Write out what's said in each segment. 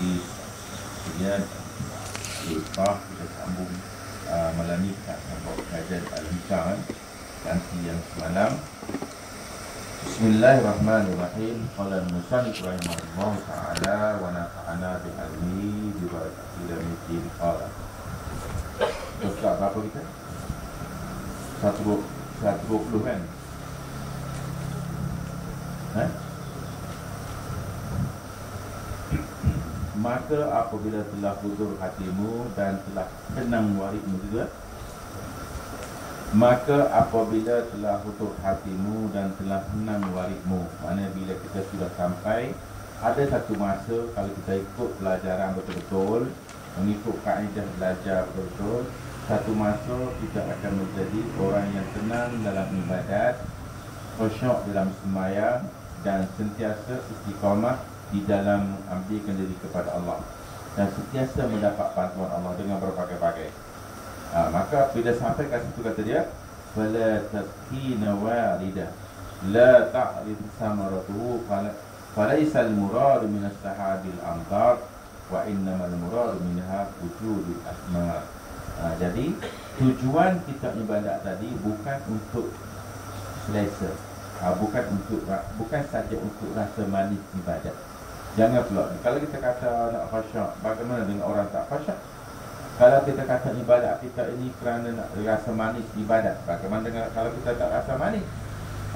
hadis. Kemudian lupa kita sambung malam ni kajian Al-Hikam nanti yang semalam. Bismillahirrahmanirrahim. Qala al-musannif rahimahullah ta'ala wa nafa'ana bi'ilmihi bi barakati ilmihi. Qala. Surah berapa kita? 120 kan? Maka apabila telah huzur hatimu dan telah tenang waridmu juga, maka apabila telah huzur hatimu dan telah tenang waridmu, maknanya bila kita sudah sampai, ada satu masa kalau kita ikut pelajaran betul-betul, mengikut kaedah belajar betul-betul, satu masa kita akan menjadi orang yang tenang dalam ibadat, khusyuk dalam sembahyang, dan sentiasa istiqamah di dalam ambilkan diri kepada Allah, dan sentiasa mendapat bantuan Allah dengan berbagai-bagai. Maka bila sampai kat situ kata dia, fala tasqina walidah la ta'rif samaratuhu falaisa al-murad min as-sahabil amtar wa innamal murad minha wujudul asma. Jadi tujuan kita ibadat tadi bukan untuk selesa, bukan saja untuk rasa manis ibadat. Jangan pula, kalau kita kata nak khasyuk, bagaimana dengan orang tak khasyuk? Kalau kita kata ibadat kita ini kerana nak rasa manis ibadat, bagaimana dengan kalau kita tak rasa manis?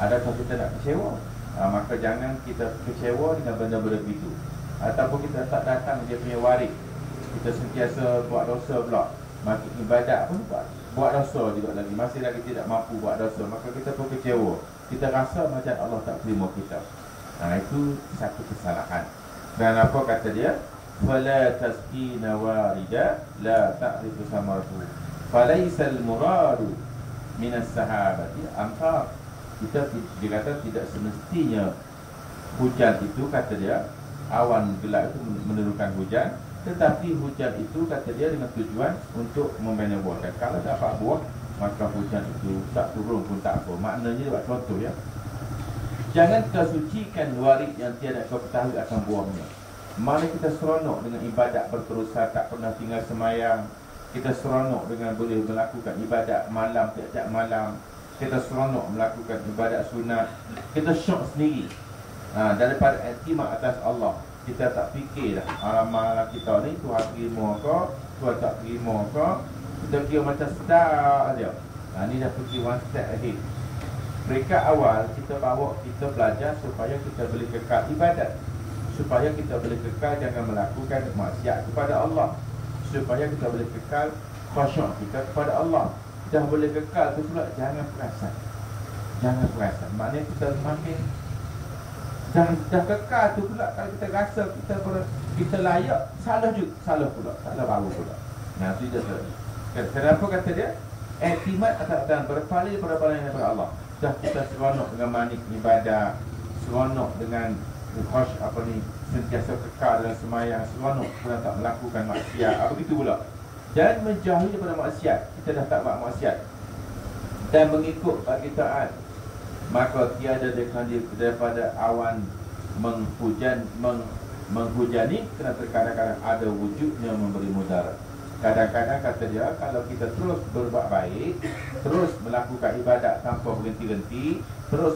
Adakah kita nak kecewa? Maka jangan kita kecewa dengan benda-benda itu. Ataupun kita tak datang dia punya warid, kita sentiasa buat dosa pula, maka ibadat pun buat dosa juga lagi, masih lagi tidak mampu buat dosa, maka kita pun kecewa. Kita rasa macam Allah tak terima kita. Itu satu kesalahan. Dan apa kata dia? Fala tasqina warida la ta'rifu samaratu falaisal muradu minas sahabati amtar. Dia kata tidak semestinya hujan itu, kata dia, awan gelap itu menurunkan hujan, tetapi hujan itu, kata dia, dengan tujuan untuk membina buah. Dan kalau dapat buah, maka hujan itu tak turun pun tak apa. Maknanya buat contoh ya, jangan kesucikan warid yang tiada kau ketahui akan buahnya. Mana kita seronok dengan ibadat berterusan, tak pernah tinggal semayang. Kita seronok dengan boleh melakukan ibadat malam tiap-tiap malam. Kita seronok melakukan ibadat sunat. Kita syok sendiri daripada iktimat atas Allah. Kita tak fikir dah amalan kita ni Tuhan terima ke, Tuhan tak terima ke. Kita kira macam sedar saja. Ni dah pergi one step ahead. Peringkat awal kita bawa, kita belajar supaya kita boleh kekal ibadat, supaya kita boleh kekal jangan melakukan maksiat kepada Allah, supaya kita boleh kekal khusyuk kita kepada Allah. Dah boleh kekal tu pula jangan perasan. Maknanya kita makin dah kekal tu pula, kalau kita rasa kita layak, salah pula, salah baru pula. Itu dia. Kenapa kata dia? Iktimat dan berpaling daripada Allah. Dah kita seronok dengan manis ibadah, seronok dengan sentiasa kekal dalam semayang, seronok pula tak melakukan maksiat. Begitu pula. Dan menjauhi daripada maksiat, kita dah tak buat maksiat dan mengikut bagi taat, maka tiada daripada awan menghujani, kerana kadang-kadang ada wujudnya memberi mudarat. Kadang-kadang kata dia, kalau kita terus berbuat baik, terus melakukan ibadat tanpa berhenti-henti, terus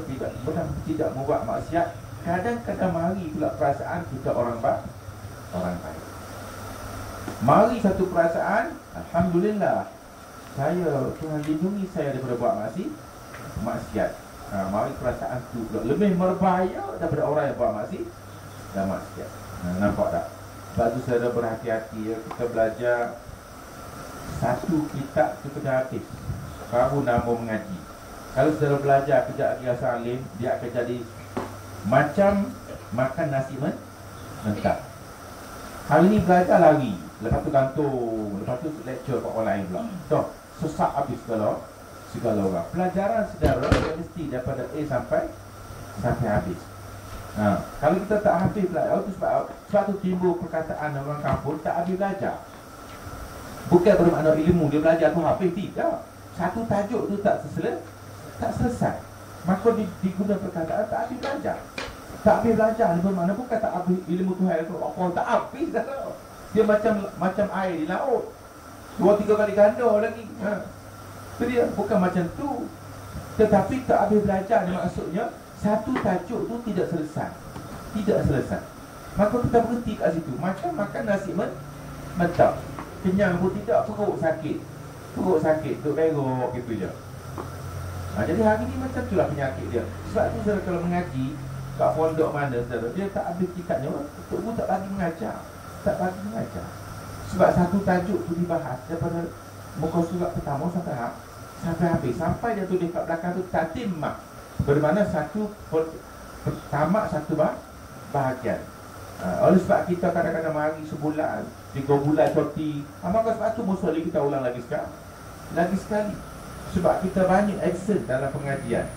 tidak membuat maksiat, kadang-kadang mari pula perasaan kita orang baik. Mari satu perasaan, alhamdulillah, Tuhan lindungi saya daripada buat maksiat. Mari perasaan tu pula lebih berbahaya daripada orang yang buat maksiat dan maksiat. Nampak tak? Sebab tu saya berhati-hati ya, kita belajar satu kitab tu kena habis, baru nama mengaji. Kalau saudara belajar kejap lagi rasa alim, dia akan jadi macam makan nasi mentah. Hari ni belajar lari, lepas tu gantung, lepas tu lecture kat orang lain pula. Sesak habis segala orang. Pelajaran saudara mesti daripada A sampai habis. Kalau kita tak habis belajar, sebab tu timbul perkataan orang kampung tak habis belajar. Bukan bermakna ilmu dia belajar tu habis, tidak. Satu tajuk tu tak selesai, maka diguna perkataan tak habis belajar. Tak habis belajar ni bermakna bukan tak habis ilmu Tuhan tu. Apa tak habis dah tau. Dia macam air di laut. 2-3 kali ganda lagi. Itu dia, bukan macam tu. Tetapi tak habis belajar ni maksudnya satu tajuk tu tidak selesai. Tidak selesai. Maka kita berhenti kat situ. Macam makan nasi mentah. Kenyang pun tidak, perut sakit. Perut sakit, duk berok gitu je. Jadi hari ni macam itulah penyakit dia. Sebab tu saudara kalau mengaji kat pondok mana saudara, dia tak habis kitabnya, Tok tak bagi mengajar. Tak bagi mengajar. Sebab satu tajuk tu dibahas daripada muka surat pertama sampai habis. Sampai dia tulis kat belakang tu tatimah. Bermakna satu tamat satu bahagian. Oleh sebab kita kadang-kadang mari sebulan, 3 bulan cuti. Maka sebab tu musuh kita ulang lagi sekali. Sebab kita banyak absent dalam pengajian.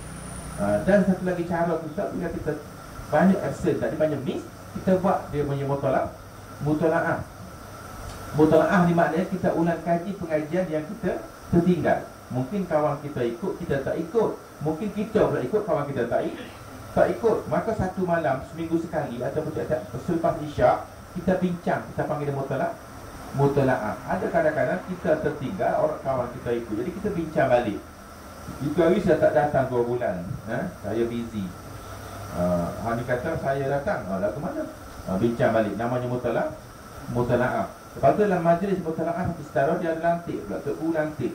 Dan satu lagi cara kita, bila kita banyak absent, tadi banyak miss, kita buat dia punya mutola'ah. Mutola'ah ni maknanya kita ulang kaji pengajian yang kita tertinggal. Mungkin kawan kita ikut, kita tak ikut. Mungkin kita pula ikut, kawan kita tak ikut. Maka satu malam, seminggu sekali ataupun selepas isyak, kita bincang, kita panggil dia mutola'ah. Ada kadang-kadang kita tertinggal, orang kawan kita ikut. Jadi kita bincang balik. Itu hari saya tak datang 2 bulan. Saya busy. Hani kata saya datang. Dah ke mana? Bincang balik. Namanya mutola'ah. Lepas tu dalam majlis mutola'ah satu setara dia ada lantik pula. Tebu lantik.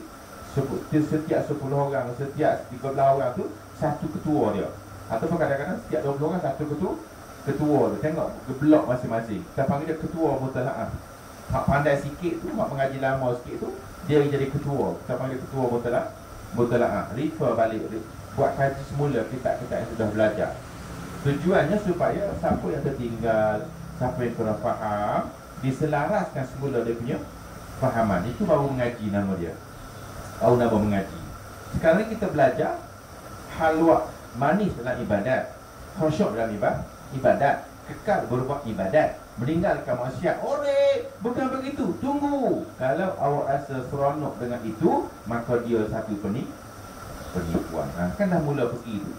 Setiap 10 orang, setiap 13 orang tu satu ketua dia. Ataupun kadang-kadang setiap 20 orang satu ketua dia. Tengok blok masing-masing. Kita panggil dia ketua mutola'ah. Hak pandai sikit tu, hak mengaji lama sikit tu, dia jadi ketua. Kita panggil ketua mutola'ah. Refer balik, buat kaji semula kitab-kitab yang sudah belajar. Tujuannya supaya siapa yang tertinggal, siapa yang kurang faham, diselaraskan semula dia punya fahaman. Itu baru mengaji nama dia. Baru nama mengaji. Sekarang ni kita belajar halwa, manis dalam ibadat, khusyuk dalam ibadat, kekal berbuat ibadat, meninggalkan maksiat. Bukan begitu. Tunggu. Kalau awak rasa seronok dengan itu, maka dia satu penipuan. Kan dah mula pergi tu.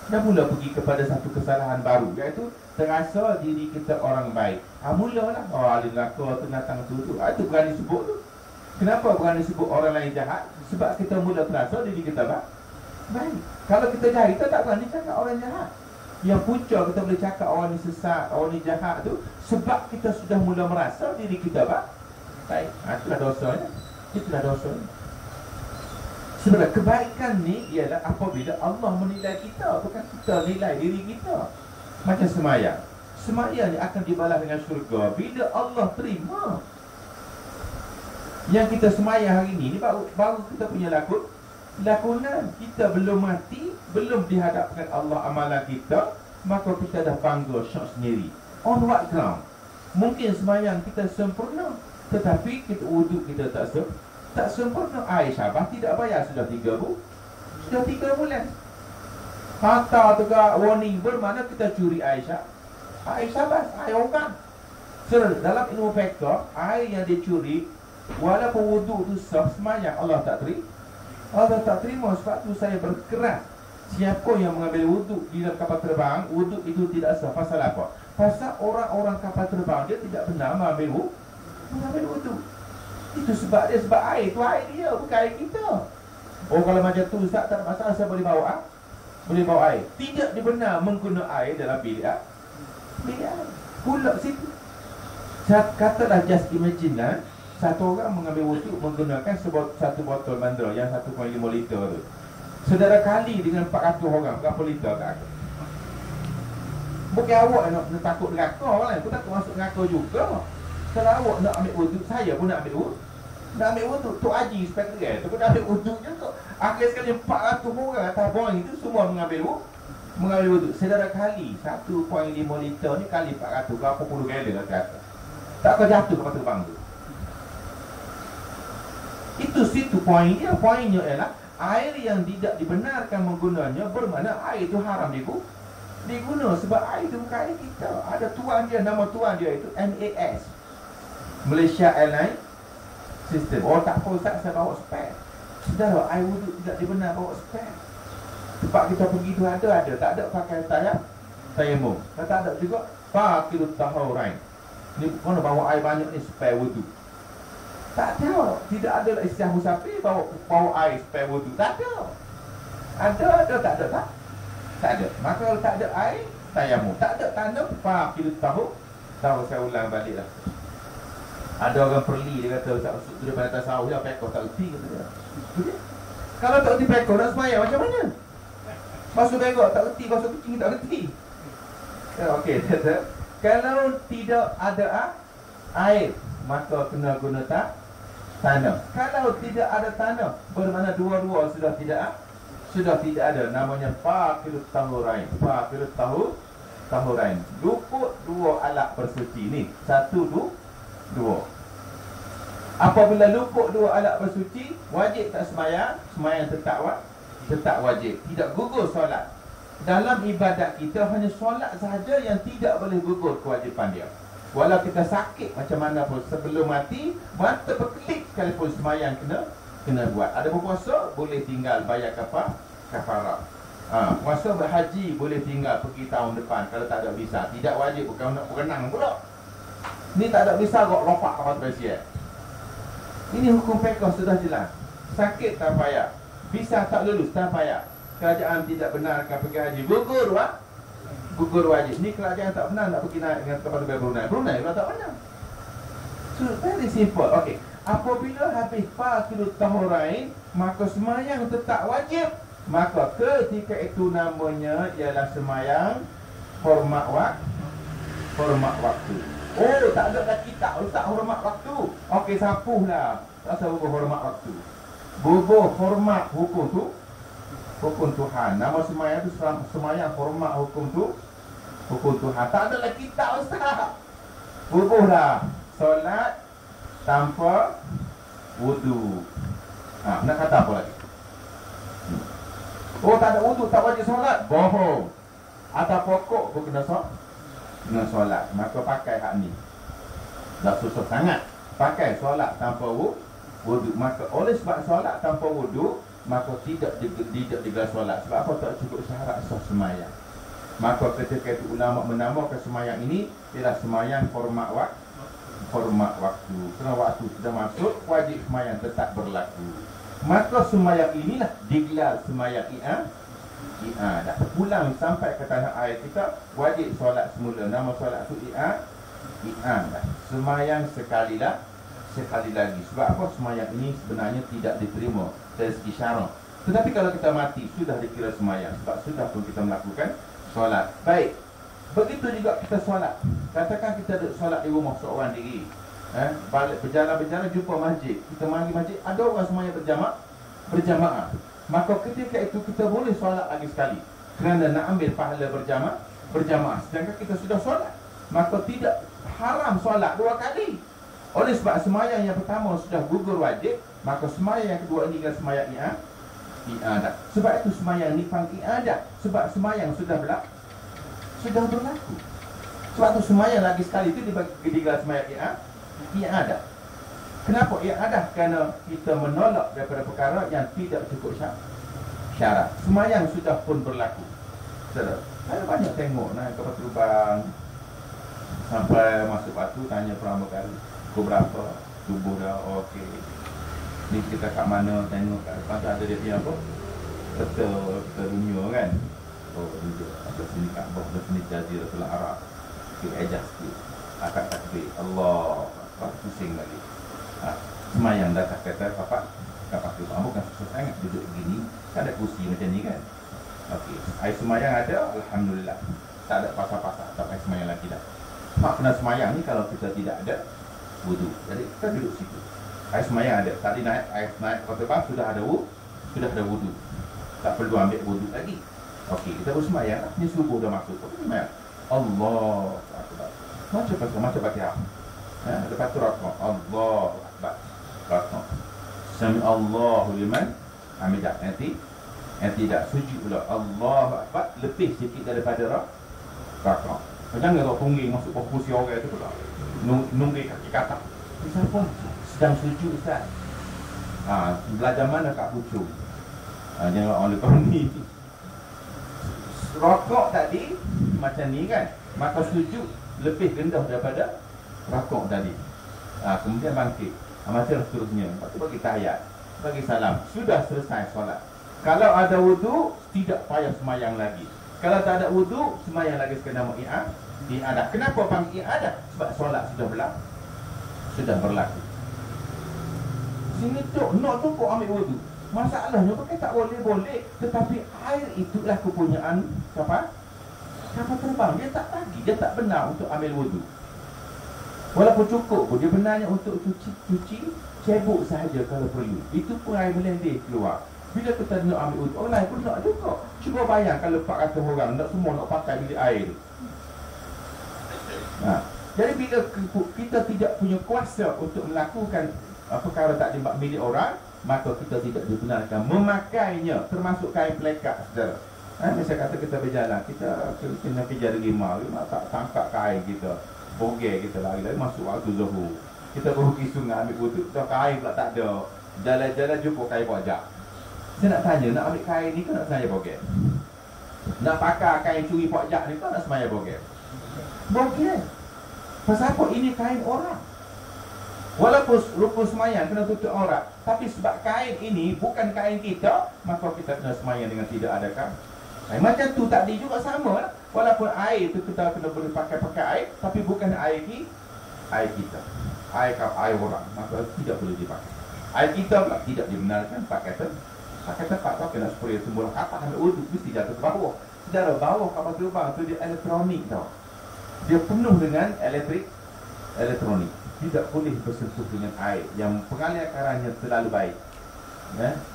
Dah mula pergi kepada satu kesalahan baru, iaitu terasa diri kita orang baik. Mulalah alin laka tu datang tu. Itu berani sebut tu. Kenapa berani sebut orang lain jahat? Sebab kita mula terasa diri kita baik. Kalau kita jahat, kita tak berani cakap orang jahat. Yang punca kita boleh cakap orang ni sesat, orang ni jahat tu, sebab kita sudah mula merasa diri kita baik. Itulah dosanya. Sebenarnya kebaikan ni ialah apabila Allah menilai kita, bukan kita nilai diri kita. Macam semayang. Semayang ni akan dibalas dengan syurga bila Allah terima. Yang kita semayang hari ni baru kita punya lakonan. Kita belum mati, belum dihadapkan Allah amalan kita, maka kita dah bangga syok sendiri. On what ground? Mungkin semayang kita sempurna, tetapi kita wuduk kita tak sempurna. Air Syabas tidak bayar sudah 3 bulan. Hantar juga warning, bermakna kita curi air Syabas, air orang. Dalam ilmu fiqh, air yang dicuri, walaupun wuduk tu sah, semayang Allah tak terima. Sebab tu saya berkeras, siapa yang mengambil wuduk di dalam kapal terbang, wuduk itu tidak sah. Pasal apa? Pasal orang-orang kapal terbang dia tidak benar mengambil wuduk. Itu sebab air tu air dia, bukan air kita. Kalau macam tu Ustaz, tak ada masalah, saya boleh bawa air. Tidak dibenar mengguna air dalam bilik air. Pulak situ. Katalah just imagine lah, satu orang mengambil wuduk menggunakan satu botol mandra yang 1.5 liter tu. Saudara kali dengan 400 orang, berapa liter tak? Bukan awak nak takut neraka kan? Aku takut masuk neraka juga. Kalau awak nak ambil wuduk, saya pun nak ambil wuduk. Tok Haji Spektrel tu pun nak ambil wuduk juga. Akhir sekali 400 orang atas boing itu semua mengambil wuduk. Saudara kali 1.5 liter ni kali 400, berapa puluh galon lah kata. Tak akan jatuh kapal terbang tu. Itu situ poin dia. Poinnya ialah air yang tidak dibenarkan menggunanya, bermakna air itu haram diguna. Sebab air itu bukan air kita. Ada tuan dia, nama tuan dia itu MAS, Malaysia Airline System. Tak apa Ustaz, saya bawa spare. Saudara, air wuduk tidak dibenar bawa spare. Tempat kita pergi tu ada. Tak ada pakai tayar tayamum. Kata ada juga faqidut tahurain. Ni mana bawa air banyak ni spare wudu. Tak ada. Tidak ada istilah musafir bawa air spare wudu. Tak ada. Ada tak ada tak? Tak ada. Maka kalau tak ada air, tayamum. Tak ada tanda faqidut tahur. Tahu saya ulang baliklah. Ada orang perli dia kata tak usut tu daripada atas sawah dia pekoh tak erti kata dia. Kalau tak erti pekoh nak sembahyang macam mana? Basuh begok tak erti, basuh kucing tak erti. Okey, kata kalau tidak ada air, maka kena guna tanah. Kalau tidak ada tanah, bermakna dua-dua sudah tidak ada. Namanya faqidut tahurain. Faqidut tahurain. Luput dua alat bersuci ni. Satu, dua. Apabila luput dua alat bersuci, wajib tak sembahyang? Sembahyang tetap wajib. Tidak gugur solat. Dalam ibadat kita hanya solat sahaja yang tidak boleh gugur kewajipan dia. Walau kita sakit macam mana pun, sebelum mati mata berkelip sekalipun sembahyang kena buat. Ada berpuasa boleh tinggal bayar kafarah. Puasa berhaji boleh tinggal pergi tahun depan kalau tak ada visa. Tidak wajib, bukan nak berenang pula. Ni tak ada visa kok lompat kapal tersier. Ini hukum fiqh sudah jelas. Sakit tak payah, visa tak lulus tak payah. Kerajaan tidak benarkan pergi haji, gugur wajib. Ni kerajaan tak benar nak pergi naik dengan kepada Brunei. Brunei tak benar. So very simple. Okey. Apabila habis faqidut tahurain, maka sembahyang tetap wajib. Maka ketika itu namanya ialah sembahyang hormat waktu. Oh, tak ada kat kitab tak hormat waktu. Okey, sapuhlah. Tak usah hormat waktu. Gugur hormat hukum Tuhan. Nama sembahyang tu sembahyang hormat hukum Tuhan. Tak ada lagi kitab ustaz. Gugurlah solat tanpa wudu. Nak kata apa lagi? Oh, tak ada wudu, tak wajib solat. Bohong. Atas pokok pun kena solat. Maka pakai hak ni. Dah susah sangat. Pakai solat tanpa wudu. Maka oleh sebab solat tanpa wudu, maka tidak digelar solat. Sebab apa? Tak cukup syarat sah sembahyang. Maka ketika itu ulama menamakan sembahyang ini ialah sembahyang hormat waktu. Kerana waktu sudah masuk, wajib sembahyang tetap berlaku. Maka sembahyang inilah digelar sembahyang i'adah. Pulang sampai ke tanah air kita, wajib solat semula. Nama solat itu i'adah. Sembahyang sekali lagi. Sebab apa? Sembahyang ini sebenarnya tidak diterima dari segi syarak. Tetapi kalau kita mati, sudah dikira sembahyang. Sebab sudah pun kita melakukan solat. Baik. Begitu juga kita solat. Katakan kita duduk solat di rumah seorang diri. Balik berjalan jumpa masjid. Kita mari masjid, ada orang semuanya berjamaah. Maka ketika itu kita boleh solat lagi sekali. Kerana nak ambil pahala berjamaah. Sedangkan kita sudah solat, maka tidak haram solat dua kali. Oleh sebab sembahyang yang pertama sudah gugur wajib, maka sembahyang yang kedua ini adalah sembahyang i'adah. Sebab itu sembahyang ni panggil i'adah. Sebab sembahyang sudah berlaku. Sebab itu sembahyang lagi sekali itu digelar sembahyang i'adah. Kenapa i'adah? Kerana kita menolak daripada perkara yang tidak cukup syarat. Sembahyang sudah pun berlaku. Saudara, saya banyak tengok naik kapal terbang sampai masuk batu, tanya pramugari, pukul berapa? Subuh dah, okey. Ni kita kat mana, tengok kat depan ada dia punya apa? Peta dunia kan. Oh, tunjuk. Atas sini Kaabah, atas sini Jaziratul Arab. Okey, adjust sikit. Akad takbir. Allah. Pusing lagi. Semayang dah tak kata apa? Kapak tu. Bukan susah sangat duduk begini. Tak ada kursi macam ni kan. Okey. Air semayang ada, alhamdulillah. Tak ada pasal-pasal. Tak payah semayang lagi dah. Mak kena semayang ni kalau kita tidak ada wudu. Jadi kita duduk situ. Air semayang ada. Tadi naik kota bang sudah ada wudu. Tak perlu ambil wudu lagi. Okey, kita bersemayang. Ni subuh dah masuk. Okey, semayang. Allah Akbar. Macam Fatihah. Lepas tu rakam. Allahu Akbar. Rakam. Sami Allahu liman hamidah. Nanti tidak sujud pula. Allahu Akbar. Lebih sikit daripada rakam. Jangan kau tungging masuk posisi orang tu pula. Nungging kaki katak. Siapa sedang sujud Ustaz? Belajar mana kat pucuk? Jangan orang lepas ni. Rokok tadi macam ni kan, maka sujud lebih rendah daripada rakaat tadi. Kemudian bangkit. Macam seterusnya. Lepas tu bagi tahiyat, bagi salam. Sudah selesai solat. Kalau ada wudu, tidak payah semayang lagi. Kalau tak ada wudu, semayang lagi sekadar i'adah. Kenapa panggil i'adah? Sebab solat sudah berlaku. Sini tu, nak tu kau ambil wudu. Masalahnya pakai tak boleh. Tetapi air itulah kepunyaan kapal terbang. Dia tak bagi, dia tak benar untuk ambil wudu. Walaupun cukup pun, dia benarnya untuk cuci cebok sahaja kalau perlu. Itu pun air melendeh keluar. Bila kita nak ambil wudu, orang lain pun nak juga. Cuba bayang kalau 400 orang, nak semua nak pakai bilik air tu. Jadi bila kita tidak punya kuasa untuk melakukan perkara tak dibuat milik orang, maka kita tidak dibenarkan memakainya, termasuk kain pelekat, saudara. Misal kata kita berjalan, kita kena kejar rimau tak tangkap kain kita, bogel kita lari masuk waktu zuhur. Kita pergi sungai ambil wudu, kain pula tak ada. Jalan-jalan jumpa kain pojak. Saya nak tanya, nak ambil kain ni ke nak semaya bogel? Nak pakai kain curi pojak ni ke nak semaya bogel? Bogel. Pasal apa? Ini kain orang. Walaupun rukun semayang kena tutup aurat, tapi sebab kain ini bukan kain kita, maka kita kena semayang dengan tidak ada kain. Macam tu tadi juga sama. Walaupun air tu kita kena boleh pakai air, tapi bukan air kita, air orang, maka tidak boleh dipakai. Air kita pula tidak dibenarkan pakai tempat tu kena spray semua atas ambil wudu, mesti jatuh ke bawah. Saudara, bawah kapal terbang tu dia elektronik tau. Dia penuh dengan elektronik. Tidak boleh bersentuh dengan air yang pengalian karangnya terlalu baik.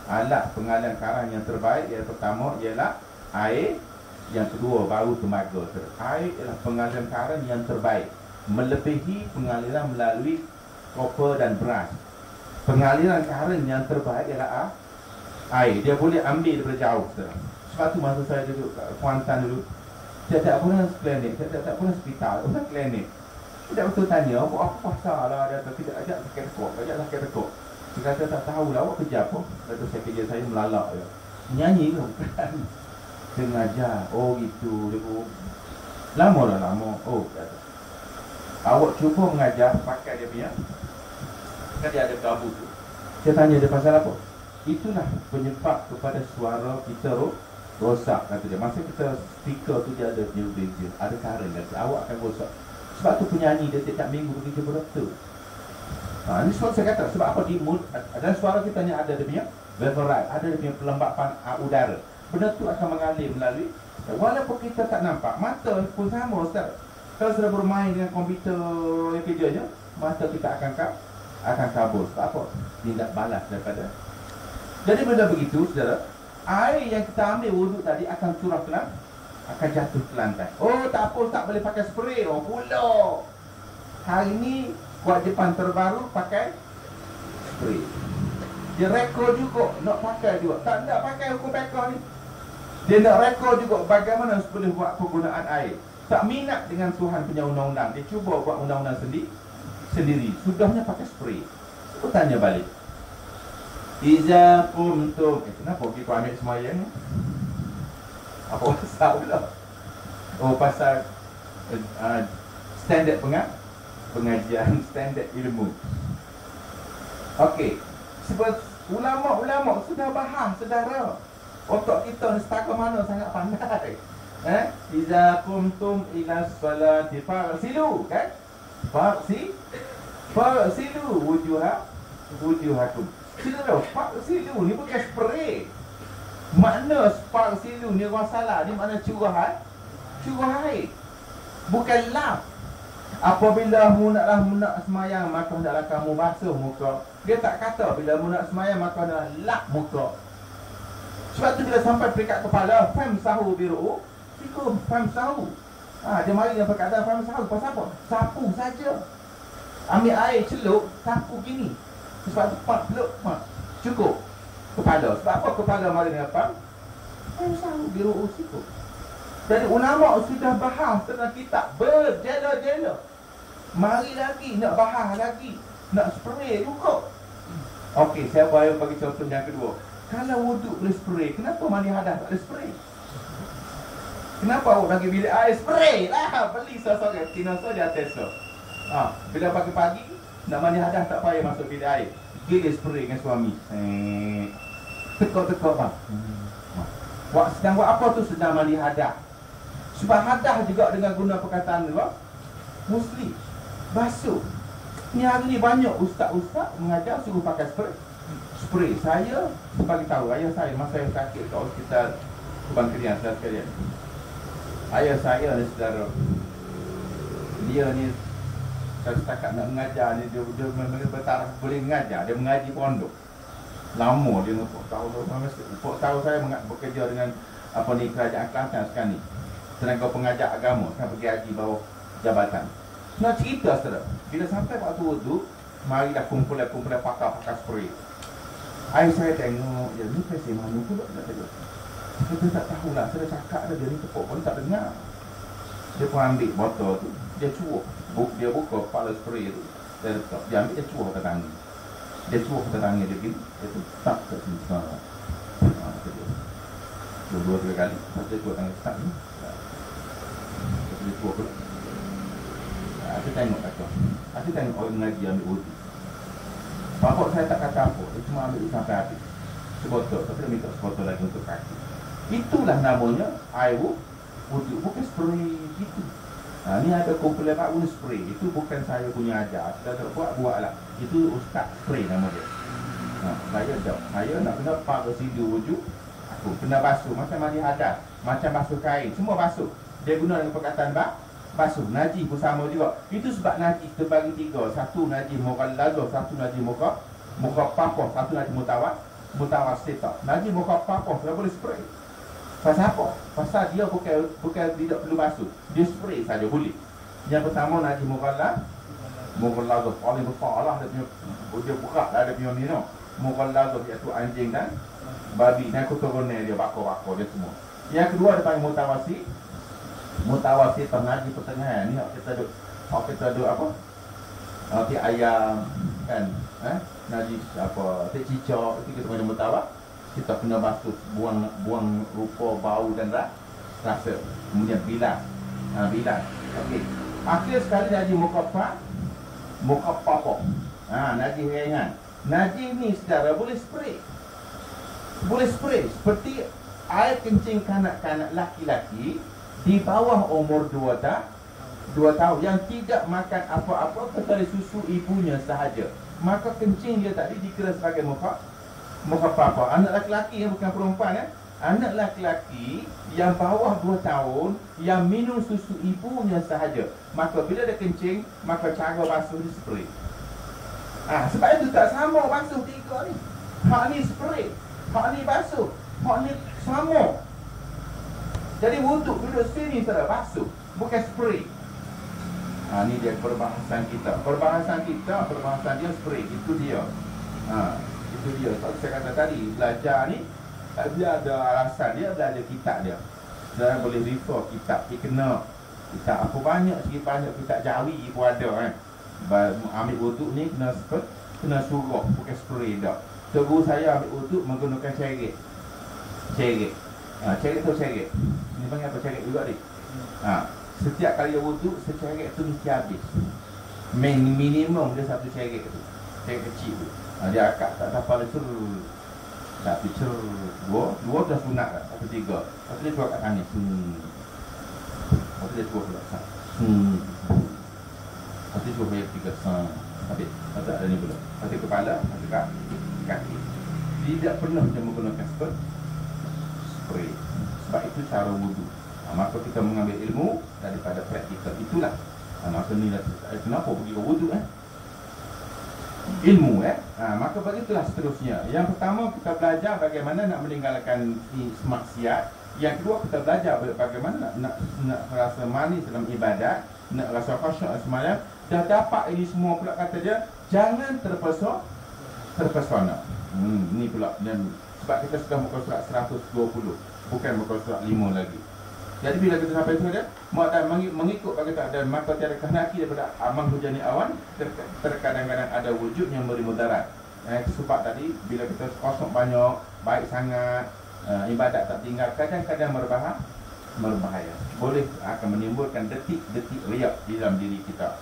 Alat pengalian karang yang terbaik yang pertama ialah air, yang kedua baru temaga. Air ialah pengalian karang yang terbaik, melebihi pengaliran melalui koper dan beras. Pengaliran karang yang terbaik ialah air. Dia boleh ambil daripada jauh, saudara. Sebab tu masa saya duduk kat Kuantan dulu, tiap-tiap bulan klinik, tiap-tiap bulan hospital, bukan klinik. Tidak betul tanya, buat apa pasal lah. Dia kata, tidak ajak sakit tekuk. Dia kata, tak tahulah awak kerja apa. Kata, saya kerja saya melalak je. Nyanyi ke bukan? Dia mengajar. Oh gitu. Dia pun lama dah lama. Oh kata, awak cuba mengajar pakai dia punya, kan dia ada kabut tu. Saya tanya dia pasal apa. Itulah penyebab kepada suara kita rosak, kata dia. Masa kita speaker tu dia ada beza, ada karang, kata awak akan rosak. Sebab tu penyanyi dia setiap minggu pergi jumpa doktor. Ini sebab saya kata, sebab apa di mood, dan suara kita ni ada dia punya vaporite, ada dia punya pelembapan udara. Benda tu akan mengalir melalui, walaupun kita tak nampak, mata pun sama, Ustaz. Kalau sudah bermain dengan komputer yang kerjanya, mata kita akan kabur. Sebab apa? Tindak balas daripada. Jadi benda begitu, saudara, air yang kita ambil wuduk tadi akan curah pelan, akan jatuh ke lantai. Oh tak apa, tak boleh pakai spray. Oh pula hari ni kewajipan terbaru pakai spray. Dia rekod juga nak pakai juga. Tak nak pakai hukum pekah ni. Dia nak rekod juga bagaimana boleh buat penggunaan air. Tak minat dengan Tuhan punya undang-undang. Dia cuba buat undang-undang sendiri. Sudahnya pakai spray. Aku tanya balik, Iza kumtum, kenapa kita ambil semayang ni? Apa pasal pula? Oh pasal standard pengajian, standard ilmu. Okey, sebab ulama-ulama sudah bahas, saudara. Otak kita ni setakat mana sangat pandai. Iza kumtum ila salati fagsilu, kan? Fagsilu wujuhakum. Saudara, fagsilu ni bukan spray. Makna spark silu ni orang salah, ni makna curah air, bukan lap. Apabila mu nak semayang, maka hendaklah kamu basuh muka. Dia tak kata bila mu nak semayang maka hendaklah lap muka. Sebab tu bila sampai peringkat kepala, famsahu biru fikum, famsahu. Dia mari dengan perkataan famsahu. Pasal apa? Sapu saja. Ambil air celup, sapu gini. Sebab tu pak peluk, cukup kepala. Sebab apa kepala mari dengan apa? Famsahu biru usikum. Jadi ulama sudah bahas tentang kitab berjela-jela. Mari lagi nak bahas lagi, nak spray juga. Okey, saya bagi contoh yang kedua. Kalau wuduk boleh spray, kenapa mandi hadas tak boleh spray? Kenapa awak bagi bilik air? Spray lah. Beli seorang dinosaur di atas tu. Bila pagi-pagi nak mandi hadas tak payah masuk bilik air. Gila spray dengan suami. Tekuk-tekuk bang. Wak sedang buat apa tu? Sedang mandi hadas. Sebab hadas juga dengan guna perkataan tu, muslim. Basuh. Ni hari ni banyak ustaz-ustaz mengajar suruh pakai spray. Saya bagi tahu ayah saya masa saya sakit kat hospital Kebangkerian sekalian. Ayah saya ni saudara, dia ni setakat nak mengajar ni, dia bertaraf boleh mengajar. Dia mengaji pondok lama, dia pok tahu saya bekerja dengan apa ni kerajaan Kelantan sekarang ni, tenaga pengajar agama, sekarang pergi haji bawah jabatan. Nak cerita saudara, bila sampai waktu wudu, mari dah kumpulan pakar spray. Ayah saya tengok, ya ni kasih mana pula nak tengok. Kita tak tahulah, saya cakap dah, dia ni tepuk pun tak dengar. Dia pun ambil botol tu, dia cuak. Dia buka kepala spray tu, dia letak, dia ambil, dia cuak ke tangan. Dia cuak ke tangan dia gini, dia letak kat sini. Dua-tiga kali, dia cuak tangan letak ni. Dia cuak pula. Aku tengok kata, aku tengok orang mengaji ambil wudu. Bapak saya tak kata apa, dia cuma ambil sampai habis. Sebotol, tapi dia minta sebotol lagi untuk kaki. Itulah namanya air wudu, bukan spray gitu. Ni ada kumpulan Pak guna spray. Itu bukan saya punya ajar. Kita tak buatlah. Itu ustaz spray nama dia. Saya nak kena pak residu wujud. Aku kena basuh macam mandi hadas, macam basuh kain, semua basuh. Dia guna dengan perkataan basuh. Najis pun sama juga. Itu sebab najis terbagi tiga. Satu najis mughallazah, satu najis mukhaffafah, satu najis mutawassithah. Najis mukhaffafah tak boleh spray. Pasal apa? Pasal dia bukan tidak perlu basuh. Dia spray saja boleh. Yang pertama najis mughallazah paling besar lah, dia buka lah dia punya minum. Mughallazah iaitu anjing dan babi dan kotoran dia bakar dia semua. Yang kedua dia panggil mutawassithah, najis pertengahan. Ni kita ada apa? Okey, ayam kan, najis apa, cicak itu kita panggil mutawassithah. Kita kena basuh, buang rupa, bau dan rasa. Kemudian bilas. Okey. Akhir sekali najis mukhaffafah. Najis ringan. Najis ni saudara boleh spray. Seperti air kencing kanak-kanak laki-laki di bawah umur 2 tahun yang tidak makan apa-apa kecuali susu ibunya sahaja. Maka kencing dia tadi dikira sebagai mukhaffafah. Anak laki-laki yang bukan perempuan, anak laki-laki yang bawah 2 tahun yang minum susu ibunya sahaja, maka bila dia kencing, maka cara basuh dia spray. Sebab itu tak sama basuh tiga ni. Hak ni spray, hak ni basuh, hak ni sama. Jadi wuduk duduk sini saudara, basuh, bukan spray. Ni dia perbahasan kita. Perbahasan dia spray. Itu dia. Itu dia. Kalau saya kata tadi, belajar ni dia ada alasan, dia belajar kitab dia. Dia boleh refer kitab. Dia kena kitab apa banyak kitab Jawi pun ada kan. Ambil wuduk ni kena suruh, bukan spray dah. Guru saya ambil wuduk menggunakan cerit. Cerit tu cerit. Ni panggil apa cerit juga ni? Setiap kali dia wuduk, secerit tu mesti habis. Minimum dia satu cerit tu. Cerit kecil tu. Dia akak tak tapal itu. Satu dua dah sunat dah. Satu tiga. Lepas tu dia keluar kat tangan. Lepas tu dia keluar pula. Lepas tu dia keluar tiga. Habis. Lepas tu ada ni pula. Lepas tu kepala, lepas tu kaki. Tidak pernah dia menggunakan spray. Sebab itu cara wuduk. Maka kita mengambil ilmu daripada praktikal. Itulah. Maka ni lah. Kenapa pergi ke wuduk ilmu maka begitulah seterusnya. Yang pertama kita belajar bagaimana nak meninggalkan maksiat. Yang kedua kita belajar bagaimana nak rasa manis dalam ibadat, nak rasa khusyuk sembahyang. Dah dapat ini semua pula kata dia, jangan terpesona. Ni pula dan sebab kita sudah muka surat 120, bukan muka surat 5 lagi. Jadi bila kita sampai itu dia mengikut bagi tak ada maka tiada kehendaki daripada amal hujani awan. Terkadang-kadang ada wujud yang beri mudarat. Sebab tadi bila kita kosong banyak, baik sangat, ibadat tak tinggal, kadang-kadang berbahaya. Boleh akan menimbulkan detik-detik riak di dalam diri kita.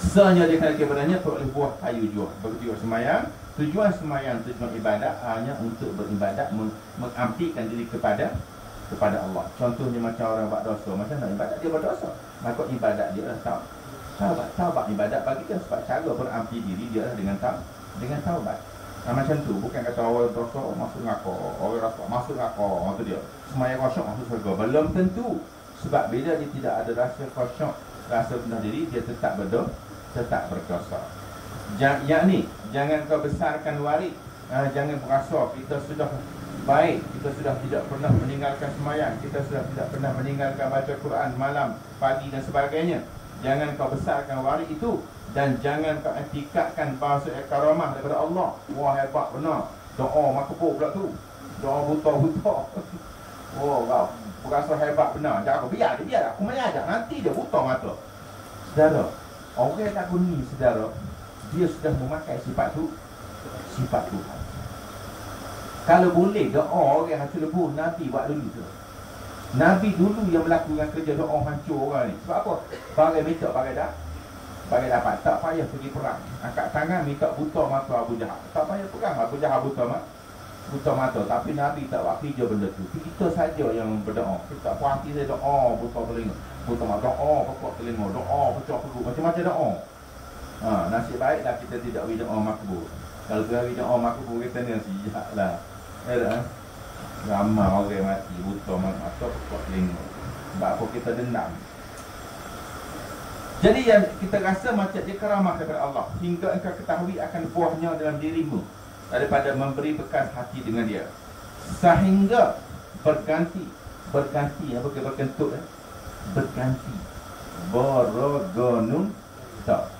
Sebenarnya dia kena kepadanya oleh buah kayu jua. Begitu juga semayang. Tujuan semayang, tujuan ibadat hanya untuk beribadat, mengampikan diri kepada Allah. Contohnya macam orang buat dosa, macam nak ibadat dia berdosa, maka ibadat dia adalah taubat. Ibadat bagi dia sebab cara berampi diri dia adalah dengan taubat. Macam tu, bukan kata orang dosa masuk neraka, orang rasa masuk neraka, itu dia. Semayang khusyuk masuk syurga. Belum tentu. Sebab bila dia tidak ada rasa khusyuk, rasa rendah diri, dia tetap berdosa. Yakni jangan kau besarkan warid. Jangan berasa kita sudah baik, kita sudah tidak pernah meninggalkan semayang, kita sudah tidak pernah meninggalkan baca Quran malam, pagi dan sebagainya. Jangan kau besarkan warid itu. Dan jangan kau etikatkan bahasa karamah daripada Allah. Wah, hebat benar. Doa makbul pula tu. Doa buta-buta. Oh, kau berasa hebat benar. Jangan kau biar aku main aja. Nanti dia buta mata. Saudara, orang tak guni, saudara, dia sudah memakai sifat Tuhan. Kalau boleh doa orang hancur lebur, Nabi buat dulu tu. Nabi dulu yang melakukan kerja doa hancur orang ni. Sebab apa? Bagai minta, bagai dapat. Tak payah pergi perang. Angkat tangan minta buta mata Abu Jahal. Tak payah perang. Abu Jahal buta mata. Tapi Nabi tak buat kerja benda tu. Kita saja yang berdoa. Kita tak puas hati saya doa buta telinga, buta mata, doa pekak telinga, doa pecah perut, macam-macam doa. Nasib baiklah kita tidak beri doa makbul. Kalau beri doa makbul kita ni siaplah. Ramai orang mati buta mata, pekak telinga. Sebab apa kita dendam? Jadi yang kita rasa macam dia karamah daripada Allah, hingga engkau ketahui akan buahnya dalam dirimu, daripada memberi bekas hati dengan dia, sehingga berganti apa ke berkentut berganti borogonun tak.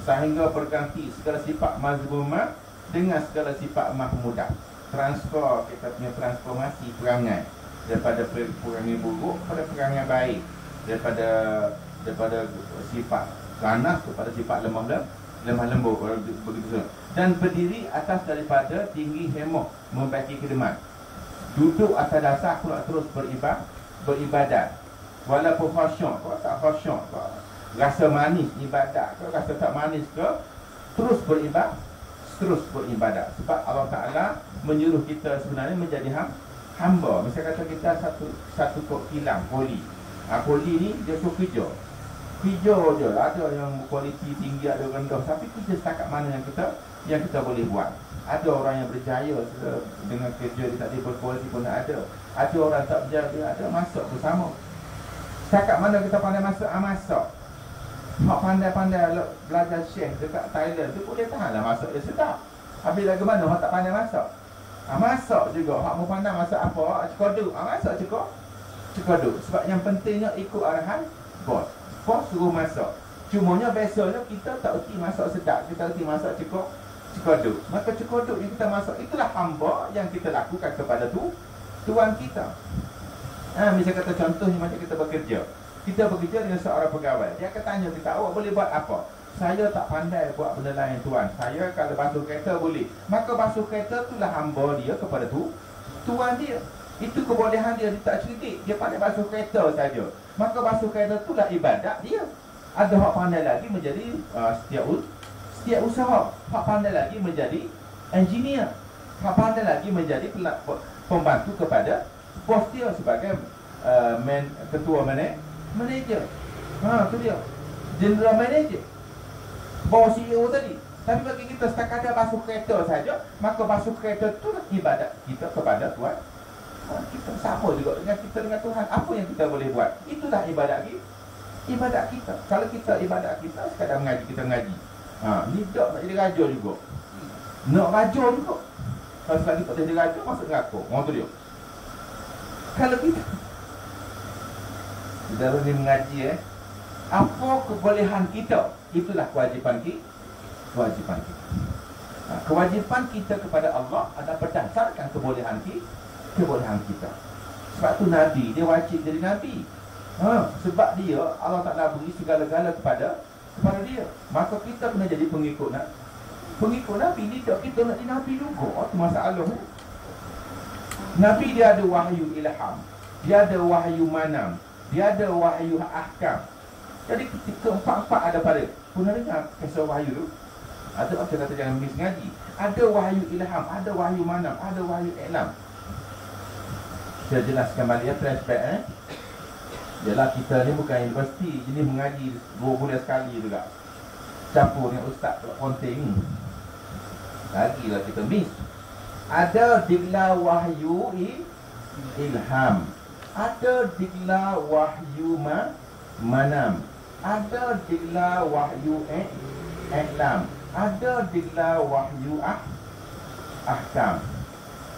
Sehingga berganti segala sifat mazmumah dengan segala sifat mahmudah. Transfer, kita punya transformasi perangai daripada perangai buruk pada perangai baik, daripada sifat ganas kepada sifat lemah lembut, begitu. Dan berdiri atas daripada tinggi hemah, membaiki khidmat. Duduk atas dasar pula terus beribadat. Walaupun khusyuk, kalau tak khusyuk, rasa manis ibadat, kalau rasa tak manis ke, terus beribadat. Sebab Allah Ta'ala menyuruh kita sebenarnya menjadi hamba. Misalnya kata kita satu kok kilang poli. Poli ni dia suruh kerja je. Ada yang kualiti tinggi, ada rendah. Tapi kerja setakat mana yang kita boleh buat. Ada orang yang berjaya dengan kerja dia tak ada berkualiti pun ada. Ada orang tak berjaya, dia ada masak bersama. Setakat mana kita pandai masak, masak. Hak pandai-pandai belajar chef dekat Thailand tu boleh tahanlah masak dia sedap. Habis lagi mana hak tak pandai masak? Masak juga. Hak mau pandai masak apa? Cekoduk. Masak cekoduk. Sebab yang pentingnya ikut arahan bos. Bos suruh masak. Cumanya biasanya kita tak erti masak sedap, kita erti masak cekoduk. Maka cekoduk yang kita masak itulah hamba yang kita lakukan kepada Tuhan kita. Misalnya kata contohnya macam kita bekerja. Kita bekerja dengan seorang pegawai. Dia akan tanya kita, awak boleh buat apa? Saya tak pandai buat benda lain tuan. Saya kalau basuh kereta boleh. Maka basuh kereta itulah hamba dia kepada Tuhan dia. Itu kebolehan dia tak cerdik. Dia pandai basuh kereta saja. Maka basuh kereta itulah ibadat dia. Ada hak pandai lagi menjadi setiap usaha. Hak pandai lagi menjadi engineer. Hak pandai lagi menjadi pembantu kepada bos dia sebagai ketua manager. Tu dia. General manager. Bos CEO tadi. Tapi bagi kita setakat ada basuh kereta saja, maka basuh kereta itulah ibadat kita kepada Tuhan. Kita sama juga dengan kita dengan Tuhan. Apa yang kita boleh buat? Itulah ibadat kita. Kalau kita ibadat kita sekadar mengaji, kita mengaji. Ni tak nak jadi raja juga. Nak raja juga. Kalau sekali tak jadi raja, masuk neraka. Tu dia. Kalau kita ni mengaji apa kebolehan kita, itulah kewajipan kita. Kewajipan kita kepada Allah adalah berdasarkan kebolehan kita. Sebab tu Nabi, dia wajib jadi Nabi. Sebab dia, Allah Ta'ala beri segala-gala kepada dia. Maka kita kena jadi pengikut Nabi. Ni tak kita nak jadi Nabi juga. Itu masalah. Nabi dia ada wahyu ilham. dia ada wahyu manam, dia ada wahyu ahkam. Jadi ketika empat-empat ada pada. Pernah dengar kisah wahyu tu? Ada apa kata jangan miss ngaji. Ada wahyu ilham, ada wahyu manam, ada wahyu i'lam. Saya jelaskan balik ya, flashback Yalah, kita ni bukan universiti, jadi mengaji 2 bulan sekali juga. Campur dengan ustaz pula konting. Lagilah kita miss. Ada digla wahyu ilham, ada digla wahyu manam, ada digla wahyu i'lam, ada digla wahyu ahkam.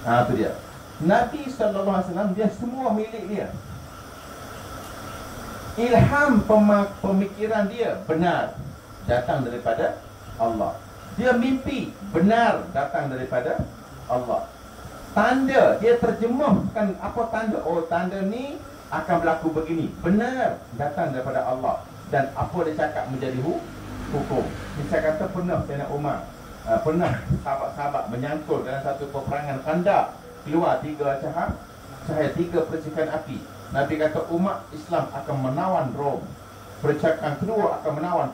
Tu dia. Nabi SAW dia semua milik dia. Ilham pemikiran dia benar, datang daripada Allah. Dia mimpi benar, datang daripada Allah. Tanda, dia terjemahkan apa tanda. Oh, tanda ni akan berlaku begini, benar, datang daripada Allah. Dan apa dia cakap menjadi hukum. Saya kata pernah Sayyidina Umar, pernah sahabat-sahabat menyangkul dalam satu peperangan Khandaq, keluar 3 cahaya 3 percikan api. Nabi kata umat Islam akan menawan Rom. Percikan kedua akan menawan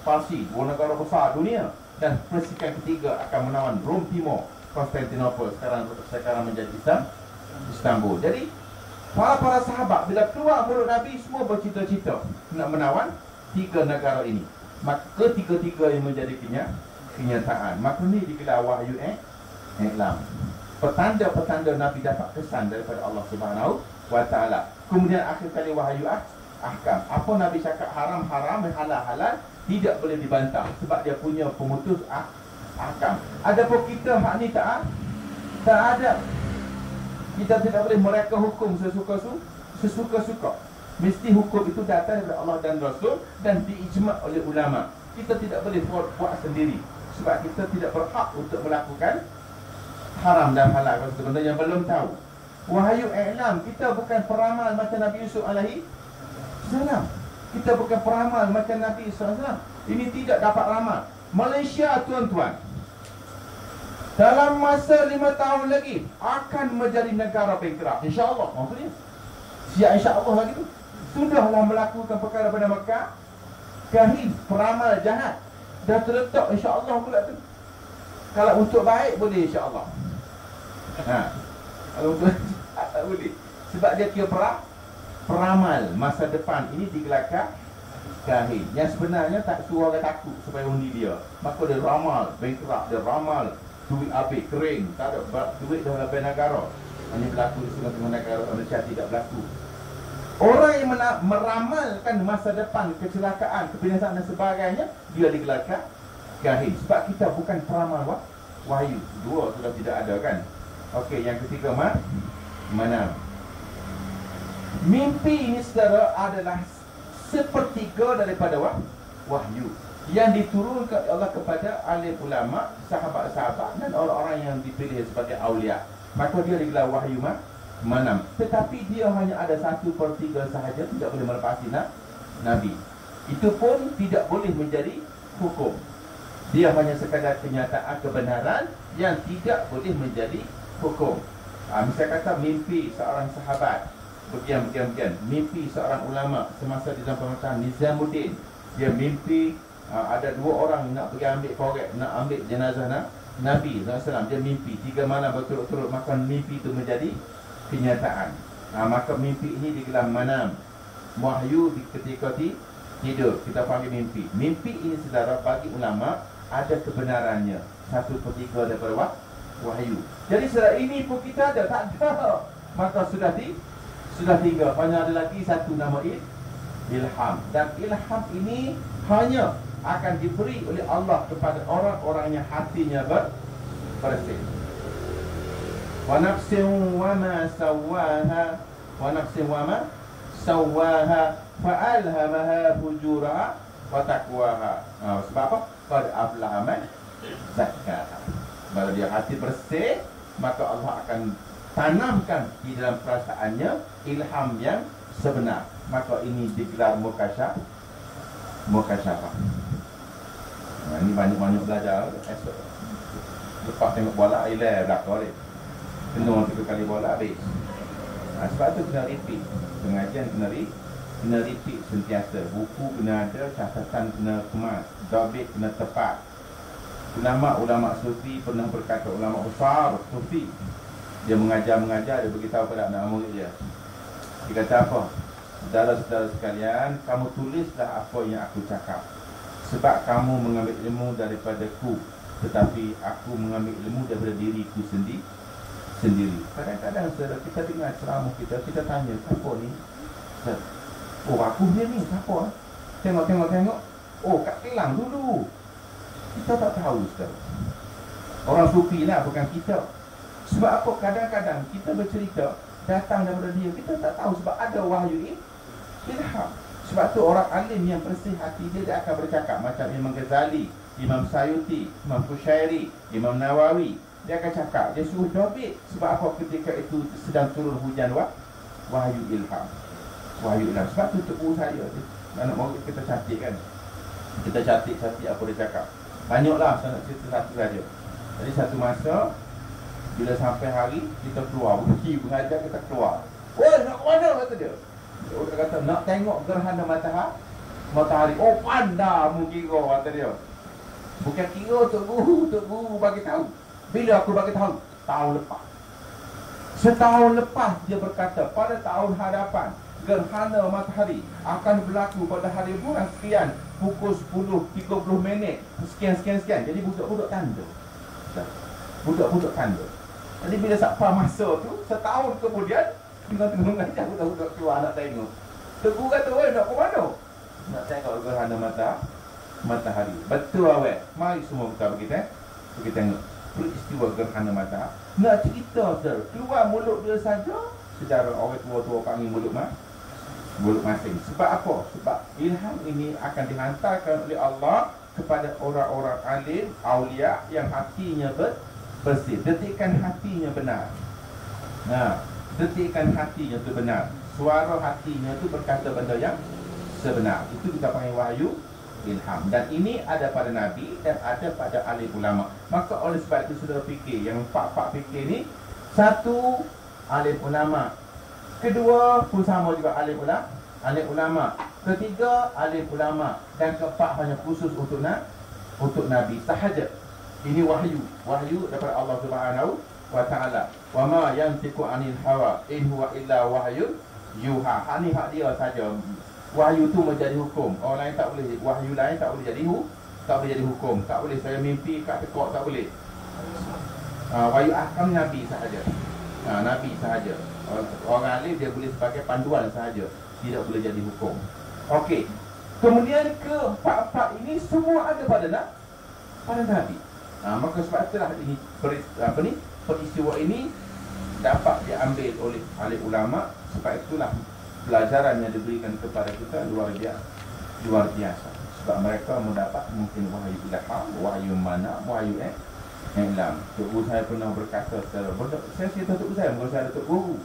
Parsi, 2 negara besar dunia. Dan percikan ketiga akan menawan Rom Timur, Konstantinopel, sekarang menjadi Istanbul. Jadi para sahabat bila keluar mulut Nabi semua bercita-cita nak menawan 3 negara ini. Maka tiga-tiga yang menjadi kenyataan. Maka ni digelar wahyu i'lam. Petanda-petanda Nabi dapat kesan daripada Allah Subhanahu wa ta'ala. Kemudian akhir kali wahyu ahkam. Apa Nabi cakap haram, halal, tidak boleh dibantah sebab dia punya pemutus ahkam. Adapun kita hak ni tak ada. Kita tidak boleh mereka hukum sesuka-suka. Mesti hukum itu datang daripada Allah dan Rasul dan diijma' oleh ulama. Kita tidak boleh buat sendiri sebab kita tidak berhak untuk melakukan haram dan halal kalau benda yang belum tahu. Wahyu i'lam, kita bukan peramal macam Nabi Yusuf alaihi salam. Kita bukan peramal macam Nabi SAW. Ini tidak dapat ramal. Malaysia tuan-tuan, dalam masa 5 tahun lagi akan menjadi negara bankrupt, insya-Allah. Maksudnya siap insya-Allah lagi tu. Sudahlah melakukan perkara pada Mekah, kahin, peramal jahat dah terletak insya-Allah pula tu. Kalau untuk baik boleh insya-Allah. Kalau untuk tak boleh. Sebab dia kira peramal masa depan ini digelarkan kahin. Yang sebenarnya tak suruh orang takut supaya undi dia. Maka dia ramal bankrupt, dia ramal duit habis kering, tak ada duit dah lebih negara. Hanya berlaku di setengah negara Malaysia tidak berlaku. Orang yang meramalkan masa depan, kecelakaan, kebinasaan dan sebagainya, dia digelarkan kahin. Sebab kita bukan peramal wahyu. 2 sudah tidak ada kan. Okey, yang ketiga mana? Mimpi ini saudara adalah sepertiga daripada wahyu yang diturunkan Allah kepada alim ulama, sahabat-sahabat dan orang-orang yang dipilih sebagai awliya. Maka dia digelar wahyu manam. Tetapi dia hanya ada 1/3 sahaja, tidak boleh melepasi Nabi. Itu pun tidak boleh menjadi hukum. Dia hanya sekadar kenyataan kebenaran yang tidak boleh menjadi hukum. Misalnya kata mimpi seorang sahabat Begin. Mimpi seorang ulama semasa di zaman pemerintahan Nizamuddin. Dia mimpi ada 2 orang nak pergi ambil korek, nak ambil jenazah Nabi SAW. Dia mimpi 3 malam berturut-turut. Maka mimpi itu menjadi kenyataan. Maka mimpi ini digelar manam. Wahyu ketika tidur kita panggil mimpi. Mimpi ini saudara bagi ulama ada kebenarannya 1/3 daripada wahyu. Jadi saudara ini pun kita ada, tak ada. Maka sudah 3. Hanya ada lagi 1 nama ilham. Dan ilham ini hanya akan diberi oleh Allah kepada orang-orang yang hatinya bersih. Wa nafsin wa ma sawaha, wa nafsin wa ma sawaha fa alhamaha fujuraha wa taqwaha. Sebab apa? Qad aflaha man zakkaha. Bila dia hati bersih, maka Allah akan tanamkan di dalam perasaannya ilham yang sebenar. Maka ini digelar mukasyafah. Ini banyak-banyak belajar. Esok lepas tengok bola, belakang ni kena 3 kali bola habis. Sebab tu kena repeat. Pengajian kena repeat sentiasa. Buku kena ada, catatan kena kemas, dabit kena tepat. Ulama sufi pernah berkata, ulama besar sufi, dia mengajar, dia beritahu pada anak murid dia. Dia kata apa? Saudara-saudara sekalian, kamu tulislah apa yang aku cakap, sebab kamu mengambil ilmu daripadaku, tetapi aku mengambil ilmu daripada diriku sendiri. Kadang-kadang saudara, kita dengar ceramah kita tanya, siapa ni? Oh, aku ni siapa? Tengok. Oh, Kak Kelang dulu. Kita tak tahu, saudara. Orang sufi lah, bukan kita. Sebab apa? Kadang-kadang kita bercerita datang daripada dia, kita tak tahu, sebab ada wahyu ilham. Sebab tu orang alim yang bersih hati dia akan bercakap macam Imam Ghazali, Imam Sayuti, Imam Qushairi, Imam Nawawi. Dia akan cakap, dia suruh dobit. Sebab apa? Ketika itu sedang turun hujan wahyu ilham. Sebab tu guru saya, anak murid kita cantik kan, kita cantik apa dia cakap. Banyaklah, saya nak cerita satu saja. Jadi satu masa, bila sampai hari, kita keluar, pergi mengajar, kita keluar. Oh, nak ke mana? Kata dia. Dia kata, nak tengok gerhana matahari. Oh, pandai mu kira, kata dia. Bukan kira Tok Guru bagi tahu. Bila aku bagi tahu? Tahun lepas. Setahun lepas dia berkata, pada tahun hadapan, gerhana matahari akan berlaku pada hari bulan sekian, pukul 10.30 minit, sekian. Jadi budak-budak tanda. Budak-budak tanda. Jadi bila sampai masa tu, setahun kemudian, tengok mengajar budak-budak keluar nak tengok. Teguh kata, "Oi, nak ke mana?" Nak tengok gerhana matahari. Betul awak. Mari semua kita pergi tengok peristiwa gerhana matahari. Nak cerita saudara, keluar mulut dia saja, secara orang tua-tua panggil mulut masing. Sebab apa? Sebab ilham ini akan dihantarkan oleh Allah kepada orang-orang alim, aulia yang hatinya bersih. Detikkan hatinya benar. Detikkan hatinya itu benar. Suara hatinya itu berkata benda yang sebenar. Itu kita panggil wahyu ilham. Dan ini ada pada Nabi dan ada pada alim ulama. Maka oleh sebab itu saudara fikir, yang empat fikir ni, satu, alim ulama. Kedua pun sama juga alim ulama. Ketiga, alim ulama. Dan keempat hanya khusus untuk Nabi sahaja. Ini wahyu daripada Allah Subhanahu wa ta'ala. Wa ma yantiqu 'anil hawa in huwa illa wahyun yuha. Ini hak dia saja. Wahyu tu menjadi hukum. Orang lain tak boleh. Wahyu lain tak boleh jadi hukum. Tak boleh saya mimpi kat tekok, tak boleh. Wahyu ahkam Nabi sahaja. Nabi sahaja. Orang alim dia boleh sebagai panduan sahaja, tidak boleh jadi hukum. Okey. Kemudian keempat-empat ini semua ada pada Nabi. Maka sebab itulah ini peristiwa ini dapat diambil oleh ahli ulama. Sebab itulah pelajaran yang diberikan kepada kita luar biasa. Sebab mereka mendapat mungkin wahyu ilham, wahyu mana, wahyu ilham. Tok Guru saya pernah berkata secara saya cerita Tok Guru saya, mungkin saya ada Tok Guru.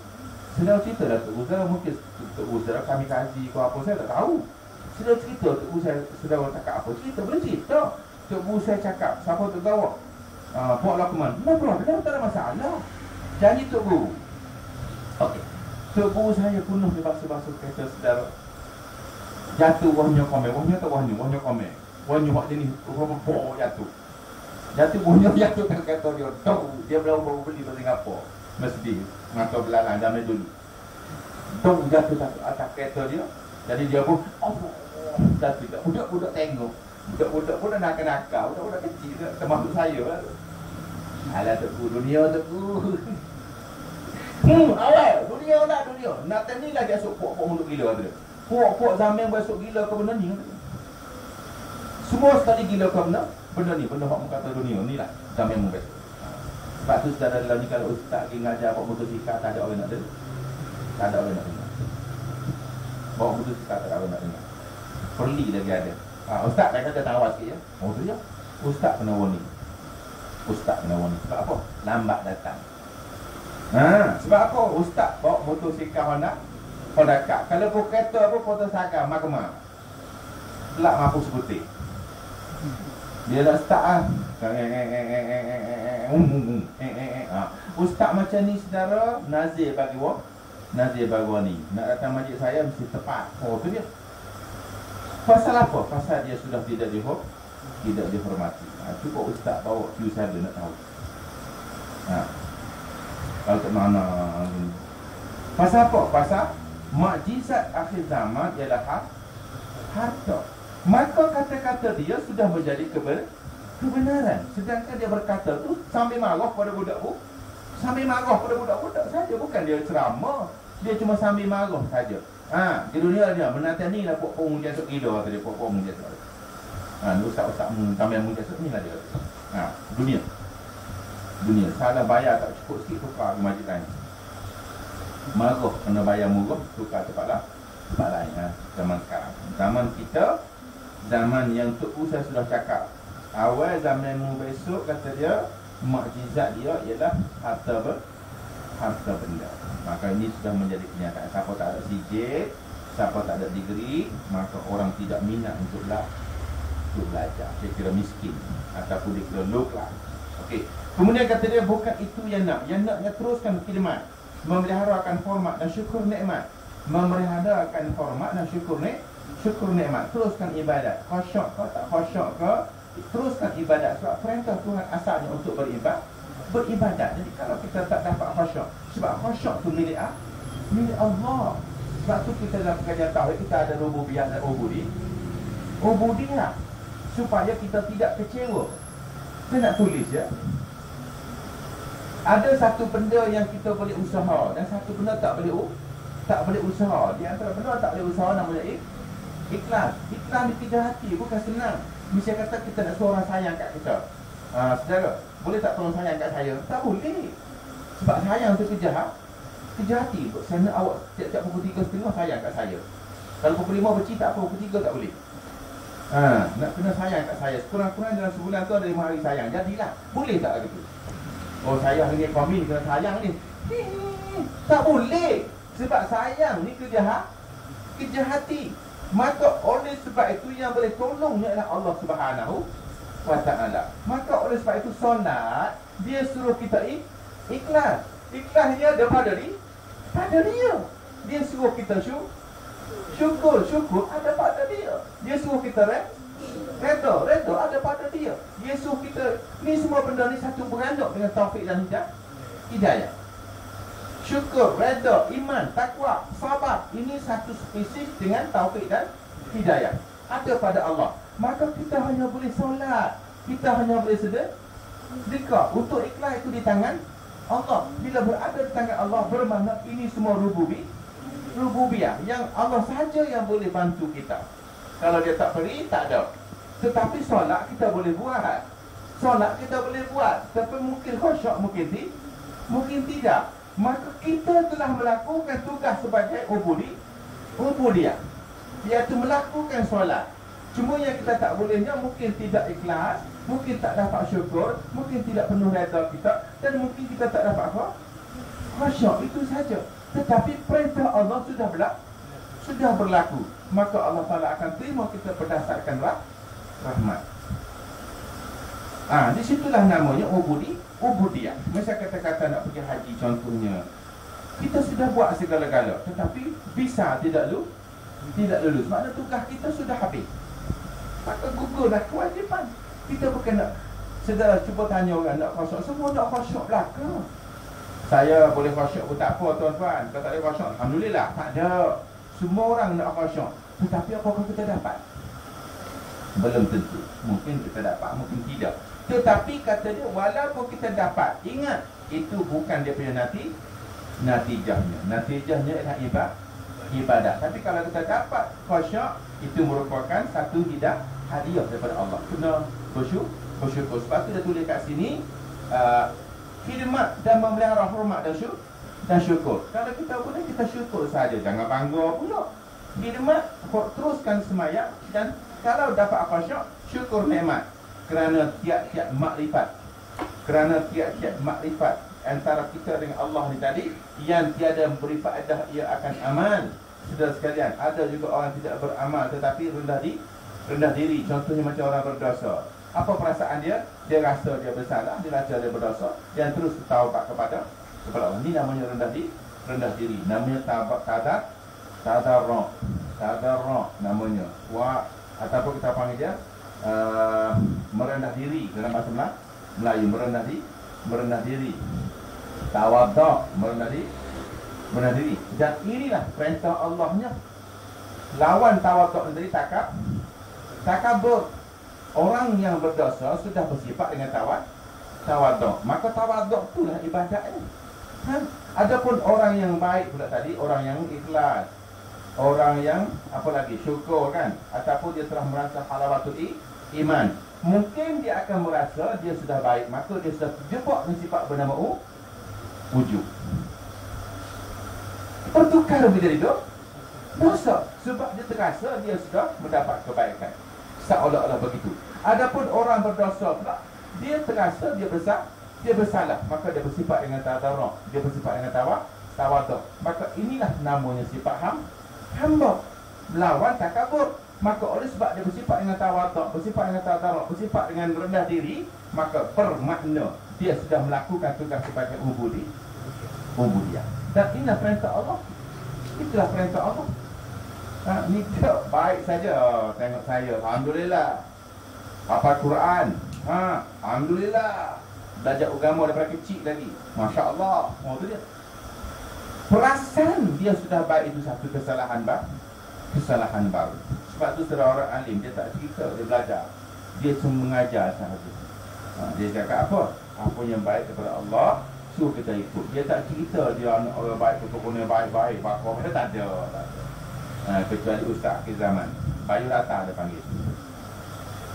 Sedang cerita dah Tok Guru saya, mungkin Tok Guru saya kami kaji ke apa, saya tak tahu. Sedang cerita Tok Guru saya, sedang cakap apa, cerita, boleh cerita. Tok Guru saya cakap, siapa Tok Guru? Puak Lakman. Benar, tak ada masalah. Janji Tok Guru. Okey. Tok Guru saya penuh di basuh-basuh kereta saudara. Jatuh wahnya komen. Wahnya tak wahnya komen. Wahnya hak jenis jatuh. Jatuh wahnya jatuh kat kereta dia. Dia baru beli dari Singapura. Mesti ngata belalang zaman dulu. Jatuh atas kereta dia. Jadi dia pun jatuh. Budak-budak tengok. Budak-budak pun nak nakal. Budak-budak kecil termasuk saya lah. Alah Tok Guru, dunia Tok Guru. Awal, dunia. Nak tani lagi asuk puak-puak mulut gila tu. Puak-puak zaman besok gila ke benda ni. Semua sekali gila ke benda ni. Benda hak kata dunia ni lah zaman besok. Sebab tu saudara dalam ni, kalau ustaz pergi ngajar bawa motosikal, tak ada orang nak dengar. Bawa motosikal tak ada orang nak dengar. Perli lagi ada. Ustaz dah kata tawar sikit ya. Oh tu je. Ustaz kena warning. Sebab apa? Lambat datang. Sebab apa? Ustaz bawa motosikal Honda Kak. Kalau pun kereta apa, motosikal Magma. Pelak mampu sebutir. Dia dah start Ustaz macam ni saudara, nazir bagi Nazir Bagwani nak datang majlis saya mesti tepat. Oh tu dia. Pasal apa? Pasal dia sudah tidak dihormati. Cukup ustaz bawa cue saya nak tahu. Kalau tak mana pasal apa? Pasal mukjizat akhir zaman ialah harta. Maka kata-kata dia sudah menjadi kebenaran. Sedangkan dia berkata tu sambil marah pada budak-budak. Sambil marah pada budak-budak saja. Bukan dia ceramah. Dia cuma sambil marah saja. Di dunia dia menatani lah pokok mujasuk gila kata dia, pokok mujasuk. Ni ustaz-ustaz tambahan mujasuk ni lah dia. Dunia. Salah bayar tak cukup sikit tukar ke masjid lain. Marah kena bayar murah, tukar tempat lain. Zaman sekarang. Zaman kita, zaman yang Tok Usai sudah cakap. Awal zamanmu besok kata dia, mukjizat dia ialah harta benda. Maka ini sudah menjadi kenyataan. Siapa tak ada sijil, siapa tak ada degree, maka orang tidak minat untuk belajar. Dia kira miskin ataupun dia kira low class. Okey. Kemudian kata dia bukan itu yang nak. Yang naknya teruskan khidmat, memeliharakan hormat dan syukur nikmat. Memeliharakan hormat dan syukur nikmat. Teruskan ibadat. Khusyuk ke tak khusyuk ke, teruskan ibadat. Sebab perintah Tuhan asalnya untuk beribadat. Jadi kalau kita tak dapat khusyuk, sebab khusyuk tu milik Allah. Sebab tu kita dalam pengajian tauhid kita ada rububiyah dan ubudiyah, supaya kita tidak kecewa. Saya nak tulis ya. Ada satu benda yang kita boleh usaha dan satu benda tak boleh usaha. Di antara benda tak boleh usaha namanya ikhlas. Ikhlas di tiga hati, bukan senang. Misalnya kata kita nak suruh orang sayang kat kita. Saudara, boleh tak tolong sayang kat saya? Tak boleh. Sebab sayang tu kerja hati. Saya nak awak tiap-tiap pukul 3.30 sayang kat saya. Kalau pukul 5 berci tak apa, pukul 3 tak boleh. Nak kena sayang kat saya. Sekurang-kurang dalam sebulan tu ada 5 hari sayang. Jadilah. Boleh tak gitu? Oh saya hari ni komen kena sayang ni. Tak boleh. Sebab sayang ni kerja hati. Maka oleh sebab itu yang boleh tolongnya adalah Allah Subhanahu wa ta'ala. Maka oleh sebab itu solat dia suruh kita ikhlas. Ikhlas dia daripada dia. Dia suruh kita syukur ada pada dia. Dia suruh kita redha ada pada dia. Dia suruh kita, ni semua benda ni satu beranduk dengan taufik dan hidayah. Syukur, redha, iman, takwa, sabar, ini satu spesifik dengan taufik dan hidayah. Ada pada Allah. Maka kita hanya boleh solat, kita hanya boleh sedekah. Untuk ikhlas itu di tangan Allah. Bila berada di tangan Allah, bermakna ini semua rububiyah yang Allah saja yang boleh bantu kita. Kalau dia tak beri, tak ada. Tetapi solat kita boleh buat. Tapi mungkin khusyuk, mungkin tidak. Maka kita telah melakukan tugas sebagai ubudiyah, iaitu melakukan solat. Cuma yang kita tak bolehnya mungkin tidak ikhlas, mungkin tak dapat syukur, mungkin tidak penuh redha kita, dan mungkin kita tak dapat khusyuk. Itu saja. Tetapi perintah Allah sudah berlaku. Maka Allah Ta'ala akan terima kita berdasarkan rahmat. Di situlah namanya ubudiyah. Masa kata-kata nak pergi haji contohnya, kita sudah buat segala-gala, tetapi visa tidak lulus. Maknanya tugas kita sudah habis. Maka gugurlah kewajipan. Kita bukan nak, saudara cuba tanya orang nak khusyuk, semua nak khusyuk belaka. Saya boleh khusyuk pun tak apa tuan-tuan. Kalau tak boleh khusyuk, alhamdulillah, tak ada. Semua orang nak khusyuk. Tetapi apakah kita dapat? Belum tentu. Mungkin kita dapat, mungkin tidak. Tetapi kata dia, walaupun kita dapat, ingat, itu bukan dia punya natijahnya. Natijahnya adalah ibadat. Tapi kalau kita dapat khusyuk, itu merupakan satu hadiah daripada Allah. Kena bersyukur. Sebab tu dia tulis kat sini, khidmat dan memelihara hormat dan syukur. Kalau kita boleh, kita syukur saja. Jangan bangga pula. Khidmat, teruskan semayang. Dan kalau dapat khusyuk, syukur nikmat. Kerana tiap-tiap makrifat antara kita dengan Allah ni tadi, yang tiada beri faedah, ia akan aman. Saudara sekalian, ada juga orang tidak beramal tetapi rendah diri. Contohnya macam orang berdosa. Apa perasaan dia? Dia rasa dia bersalah, dia rasa dia berdosa, dan terus bertaubat kepada Allah. Ini namanya rendah rendah diri. Namanya tadarruk. Tadarruk namanya. Ataupun kita panggil dia merendah diri dalam bahasa Melayu, merendah diri. Tawadhu, merendah diri. Dan inilah perintah Allahnya. Lawan tawadhu tadi takabur. Orang yang berdosa sudah bersifat dengan tawadhu. Maka tawadhu itulah ibadatnya. Adapun orang yang baik pula tadi, orang yang ikhlas, orang yang apa lagi, syukur kan, ataupun dia telah merasa halawatul iman, mungkin dia akan merasa dia sudah baik, maka dia sudah terjebak dengan sifat bernama ujub. Bertukar menjadi dosa sebab dia terasa dia sudah mendapat kebaikan, seolah-olah begitu. Adapun orang berdosa pula, dia terasa dia bersalah, maka dia bersifat dengan tadarruk, dia bersifat dengan tawadhu. Maka inilah namanya sifat hamba melawan takabur. Maka oleh sebab dia bersifat dengan tawadhu, bersifat dengan tadarruk, bersifat dengan rendah diri, maka bermakna dia sudah melakukan tugas sebagai ubudiyah. Dan inilah perintah Allah. Itulah perintah Allah. Ni tak baik saja. Tengok saya, alhamdulillah hafal Quran, alhamdulillah belajar agama daripada kecil lagi, Masya Allah. Tu dia. Perasan dia sudah baik itu satu kesalahan baru. Sebab tu seorang alim dia tak cerita dia belajar, dia cuma mengajar sahaja. Dia cakap apa yang baik daripada Allah, suruh kita ikut. Dia tak cerita dia anak orang baik, keturunan baik-baik, bakal dia tak ada. Kecuali Ustaz ke zaman Bayu Rata dia panggil.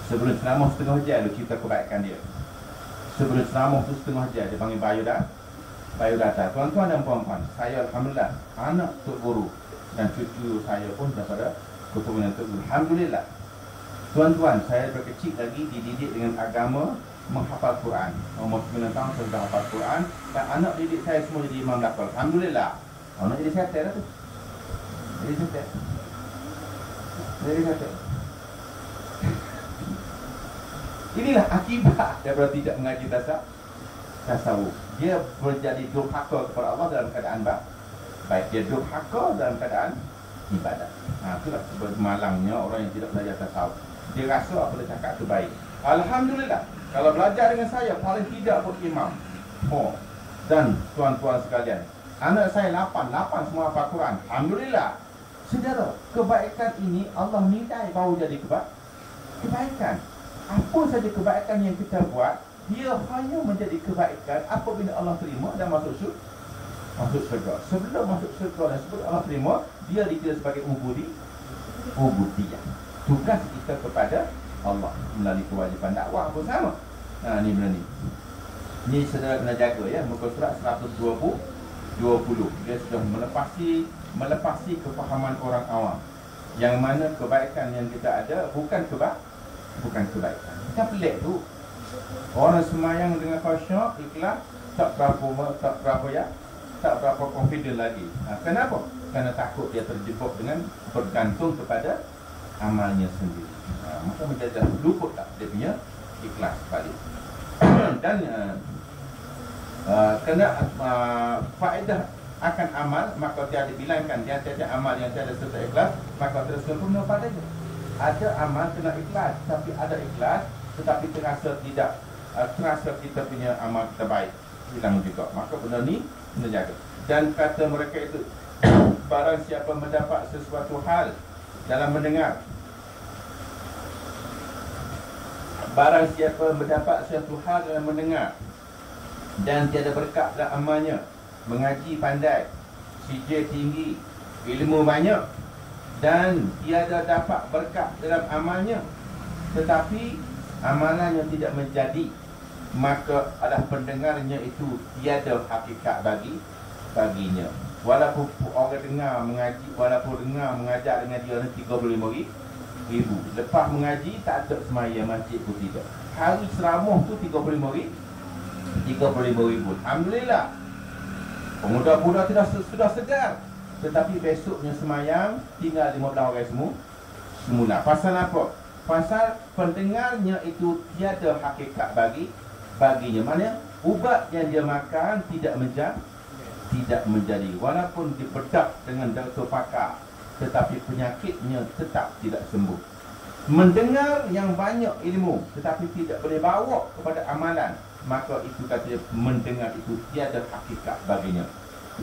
Sebelum ceramah setengah jam dia cerita kebaikan dia. Sebelum ceramah tu setengah jam dia panggil Bayu Rata. Tuan-tuan dan puan-puan, saya alhamdulillah anak Tok Guru dan cucu saya pun daripada keturunan Tok Guru. Alhamdulillah. Tuan-tuan, saya daripada kecil lagi dididik dengan agama, menghafal Quran. Umur 9 tahun saya dah hafal Quran, dan anak didik saya semua jadi imam daftar. Alhamdulillah. Anak jadi setel lah tu. Jadi setel. Inilah akibat daripada tidak mengaji tasawuf. Dia menjadi durhaka kepada Allah dalam keadaan baik. Dia durhaka dalam keadaan ibadat. Itulah malangnya orang yang tidak belajar tasawuf. Dia rasa apa dia cakap itu baik. Alhamdulillah, kalau belajar dengan saya paling tidak pun imam. Dan tuan-tuan sekalian, anak saya 8 semua hafal Quran. Alhamdulillah. Saudara, kebaikan ini Allah nilai baru jadi kebaikan. Apa saja kebaikan yang kita buat, dia hanya menjadi kebaikan apabila Allah terima dan masuk syurga. Sebelum masuk syurga dan sebelum Allah terima, dia dikira sebagai ubudiyah. Tugas kita kepada Allah melalui kewajipan dakwah pun sama. Ni benda ni. Ni saudara kena jaga ya. Muka surat 120. Dia sudah melepasi kefahaman orang awam, yang mana kebaikan yang kita ada bukan kebaikan. Kita pelik tu. Orang semayang dengan khusyuk, ikhlas, tak berapa confident lagi. Kenapa? Kerana takut dia terjebak dengan bergantung kepada amalnya sendiri. Maka menjadi luput tak dia punya ikhlas balik. Dan kena faedah akan amal, maka dia dibilangkan dia tiada amal yang tiada serta ikhlas, maka terus sempurna padanya. Ada amal kena ikhlas, tapi ada ikhlas tetapi terasa kita punya amal kita baik, hilang juga. Maka benda ni kena jaga. Dan kata mereka itu, barang siapa mendapat sesuatu hal dalam mendengar, barang siapa mendapat sesuatu hal dalam mendengar dan tiada berkat dalam amalnya, mengaji pandai, CJ tinggi, ilmu banyak, dan tiada dapat berkat dalam amalnya, tetapi amalannya tidak menjadi, maka adalah pendengarnya itu tiada hakikat baginya. Walaupun orang dengar mengaji, walaupun dengar mengajar dengan dia 35,000, lepas mengaji tak ada semaya masjid pun tidak. Hari ceramah tu 35,000. Alhamdulillah. Pemuda-pemuda sudah segar, tetapi besoknya semayang tinggal 15 orang semula. Pasal apa? Pasal pendengarnya itu tiada hakikat baginya. Mana ubat yang dia makan tidak tidak menjadi. Walaupun dibedak dengan doktor pakar, tetapi penyakitnya tetap tidak sembuh. Mendengar yang banyak ilmu tetapi tidak boleh bawa kepada amalan, maka itu kata mendengar itu tiada hakikat baginya.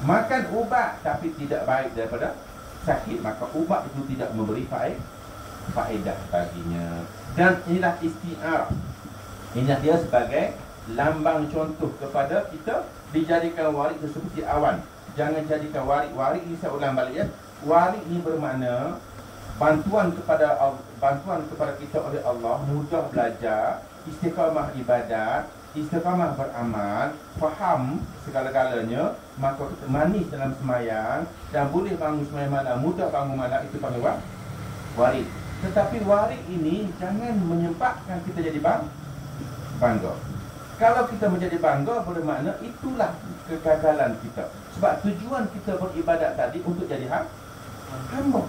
Makan ubat tapi tidak baik daripada sakit, maka ubat itu tidak memberi faedah baginya. Dan inilah isti'arah. Inilah dia sebagai lambang contoh kepada kita. Dijadikan warik itu seperti awan. Jangan jadikan warik. Warik ini saya ulang balik ya. Warik ini bermakna bantuan kepada kita oleh Allah, mudah belajar, istiqamah ibadat, istiqamah beramal, faham segala-galanya, maka kita manis dalam semayang dan boleh bangun semayang malam, mudah bangun malam, itu panggil warik. Tetapi warik ini jangan menyebabkan kita jadi bangga. Kalau kita menjadi bangga, bermakna itulah kegagalan kita. Sebab tujuan kita beribadat tadi untuk jadi hamba.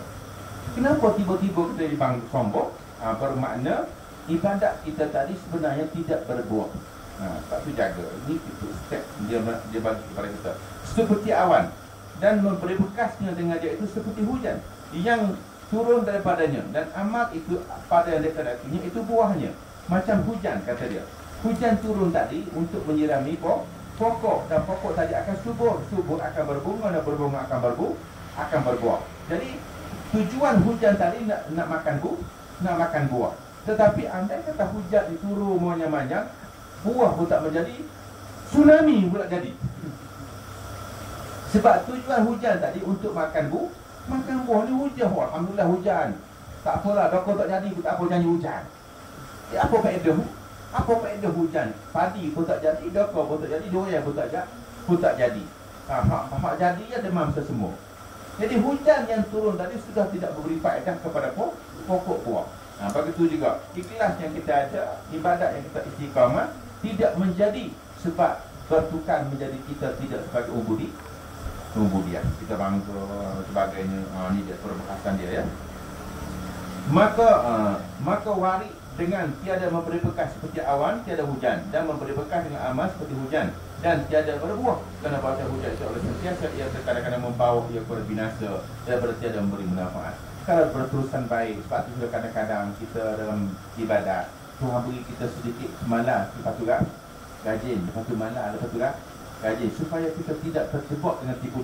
Kenapa tiba-tiba kita jadi bangga, sombong? Bermakna ibadat kita tadi sebenarnya tidak berbuah. Sebab itu jaga. Ini itu step dia bagi kepada kita. Seperti awan. Dan memberi bekasnya dengan dia itu seperti hujan yang turun daripadanya. Dan amal itu pada yang dekat-dekatnya itu buahnya. Macam hujan kata dia. Hujan turun tadi untuk menyirami pokok. Dan pokok tadi akan subur. Subur akan berbunga dan berbunga akan berbuah. Jadi tujuan hujan tadi nak makan buah. Tetapi andai kata hujan diturun banyak-banyak, buah pun tak menjadi, tsunami pula jadi. Sebab tujuan hujan tadi untuk makan buah ni hujan. Alhamdulillah hujan. Tak apalah, doktor tak jadi pun tak apa, janji hujan. Apa faedah? Apa faedah hujan? Padi pun tak jadi, doktor pun tak jadi, doya pun tak jadi. Hak jadi ya demam sesemua. Jadi hujan yang turun tadi sudah tidak memberi faedah kepada pokok buah. Begitu juga ikhlas yang kita ada, ibadat yang kita istiqamah tidak menjadi sebab bertukar menjadi kita tidak sebagai ubudiyah. Kita bangga sebagainya. Ini dia perbahasan dia ya. Maka warik dengan tiada memberi bekas seperti awan, tiada hujan, dan memberi bekas dengan amal seperti hujan, dan tiada berbuah. Kerana baca hujan itu oleh sentiasa ia kadang-kadang membawa ia kepada binasa, daripada tiada memberi manfaat. Kalau berterusan baik, sebab itu sudah kadang-kadang kita dalam ibadat, Tuhan beri kita sedikit semalam, lepas tu gajin, lepas tu malam, lepas tu gajin, supaya kita tidak terjebak dengan tipu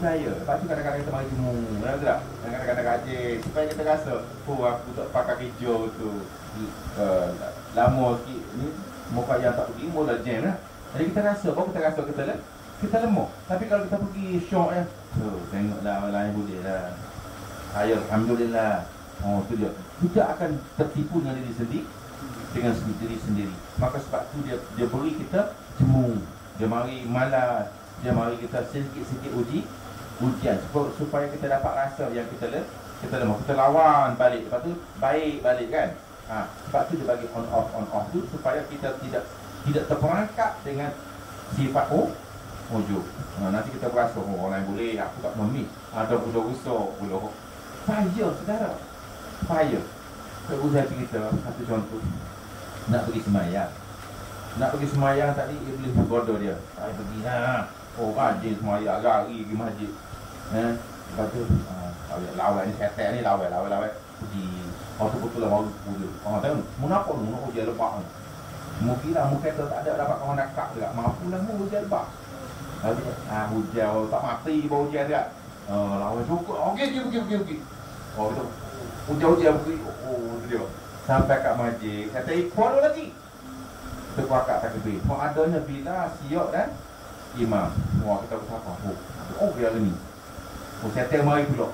daya. Lepas tu kadang-kadang kita mari jemu, kadang-kadang gajin, supaya kita rasa, aku tak pakai hijau tu lama sikit ni, muka yang tak pergi, mula jam lah. Jadi kita rasa, baru kita rasa kita lemah. Tapi kalau kita pergi syok ya, tengoklah orang lain boleh lah. Alhamdulillah. Tu dia. Kita akan tertipu dengan diri sendiri. Maka sebab tu dia beri kita jemu. Dia mari malas. Dia mari kita sikit-sikit ujian supaya kita dapat rasa yang kita lemah. Kita lawan balik. Lepas tu baik balik kan. Sebab tu dia bagi on off tu supaya kita tidak terperangkap dengan sifat ujub. Nanti kita berasa orang lain boleh, aku tak memik. Ada budak rusak pula. Payah saudara. Payah. Saya cerita satu contoh. Nak pergi semayang tadi iblis bergoda dia. Saya pergi rajin semayang, lari pergi masjid. Lepas tu lawan ni setan ni lawan pergi. Betul lah baru dia. Tengok munafik dia lebak. Mungkinlah kata tak ada dapat kawan nakak juga. Mampulah hujan lebak. Lalu hujan tak mati baru hujan dia. Lawan cukup. Okey. Itu hujan pergi. Dia sampai kat masjid. Kata ikut lagi. Kita kuakak takbir. Adanya bila siap dan imam. Kita bersapa. Dia ni. Setan mari pula.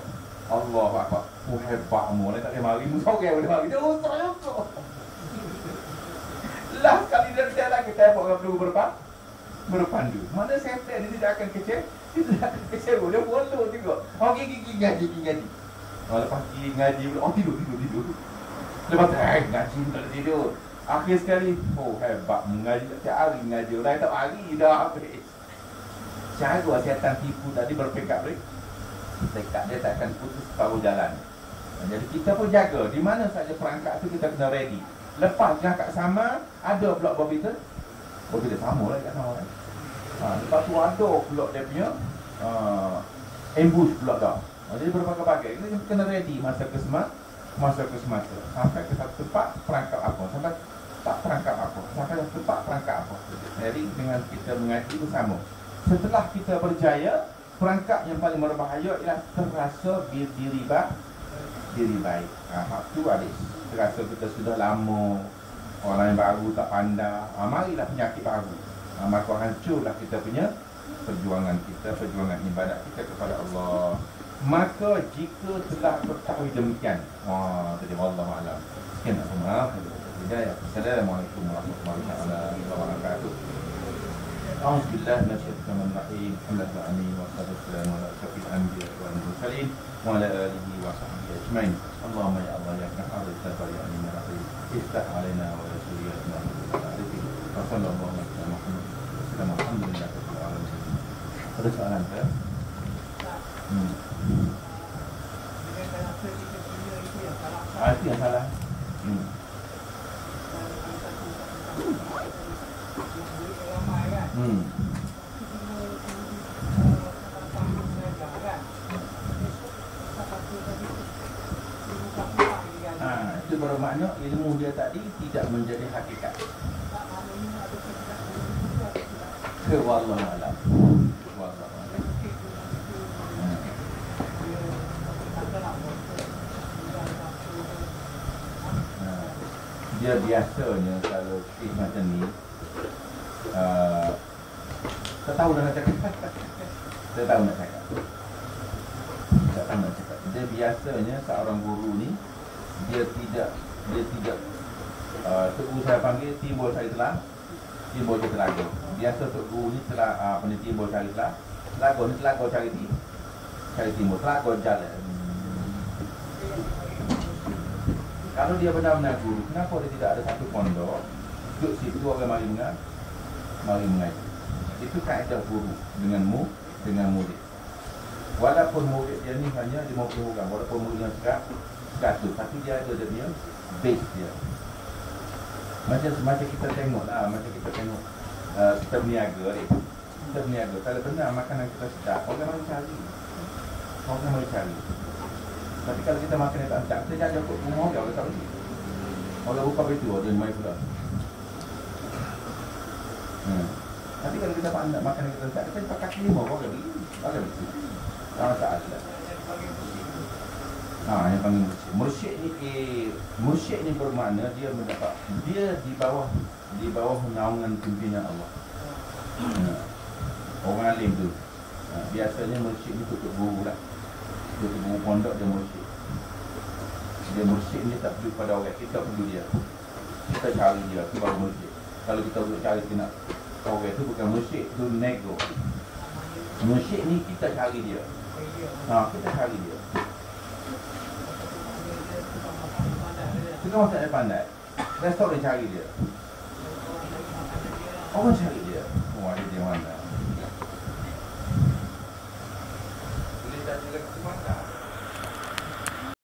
Allah Akbar. Hebat mu. Tak boleh mari. Musorang boleh mari. Dia usah. Lah kali dia lagi tembak dengan peluru berpandu. Mana setan dia tidak akan kecewa. Dia follow juga. Okey, ngaji. Lepas ngaji pula, tidur. Lepas tu, ngaji tak ada tidur. Akhir sekali, hebat mengaji setiap hari ngaji. Orang tak hari dah habis. Cara setan tipu tadi berpekat dekat dia tak akan putus separuh jalan. Jadi kita pun jaga. Di mana saja perangkat tu kita kena ready. Lepas kat sama, ada pula Bobby tu sama lah kat sama kan. Lepas tu ada pula dia punya ambush pula dah. Jadi berbagai-bagai. Kita kena ready masa ke semasa. Sampai ke satu tempat perangkap apa, sampai tak perangkap apa, sampai ke tempat perangkap apa. Jadi dengan kita mengaji itu sama. Setelah kita berjaya, perangkap yang paling berbahaya ialah terasa diri baik. Hak tu adik. Terasa kita sudah lama, orang yang baru tak pandai. Marilah penyakit baru. Maka hancurlah kita punya perjuangan ibadat kita kepada Allah. Maka jika telah ketahui demikian, tadi wallahu alam. Sekian maaf. Assalamualaikum warahmatullahi wabarakatuh. أعوذ بالله من الشيطان الرجيم. الحمد لله آمين والصلاة والسلام على أشرف الأنبياء والمرسلين وعلى آله وصحبه أجمعين. اللهم يا الله يا كفار السفر يا أمين الرحيم افتح علينا ولا سورياتنا وصلى الله على محمد وسلم. الحمد لله رب العالمين. Ada soalan ke? Itu yang salah. Itu bermakna ilmu dia tadi tidak menjadi hakikat. Wallahu a'lam. Dia biasanya kalau kes macam ni tak tahu nak cakap. Dia biasanya seorang guru ni dia tidak cikgu saya panggil timbul cari telaga. Biasa tok guru ni timbul cari telaga cari timbul, telaga jalan. Kalau dia benar-benar guru, kenapa dia tidak ada satu pondok duduk situ orang mari mengaji? Itu kaedah guru dengan murid. Walaupun murid dia ni hanya 50 orang, walaupun murid yang 100, tapi dia ada dia punya base dia. Macam kita tengok kita berniaga ni. Kalau benar makanan kita sedap, orang mari cari. Tapi kalau kita makan yang tak sedap, kita jaga kot rumah dia, orang tak boleh. Kalau buka pintu, dia main pula. Tapi kalau kita nak makan yang kita sedap, kita pakai kelima orang lagi. Tak masalah. Yang panggil mursyid ni bermakna dia mendapat, dia di bawah naungan pimpinan Allah. Orang alim tu biasanya mursyid ni tutup guru lah, tutup guru pondok dia mursyid. Dia mursyid ni tak perlu pada orang, kita perlu dia, kita cari dia, tu baru mursyid. Kalau kita cari nak orang tu bukan mursyid, tu nego. Mursyid ni kita cari dia, kita cari dia. Kita masak dia pandai. Restoran cari dia. Orang cari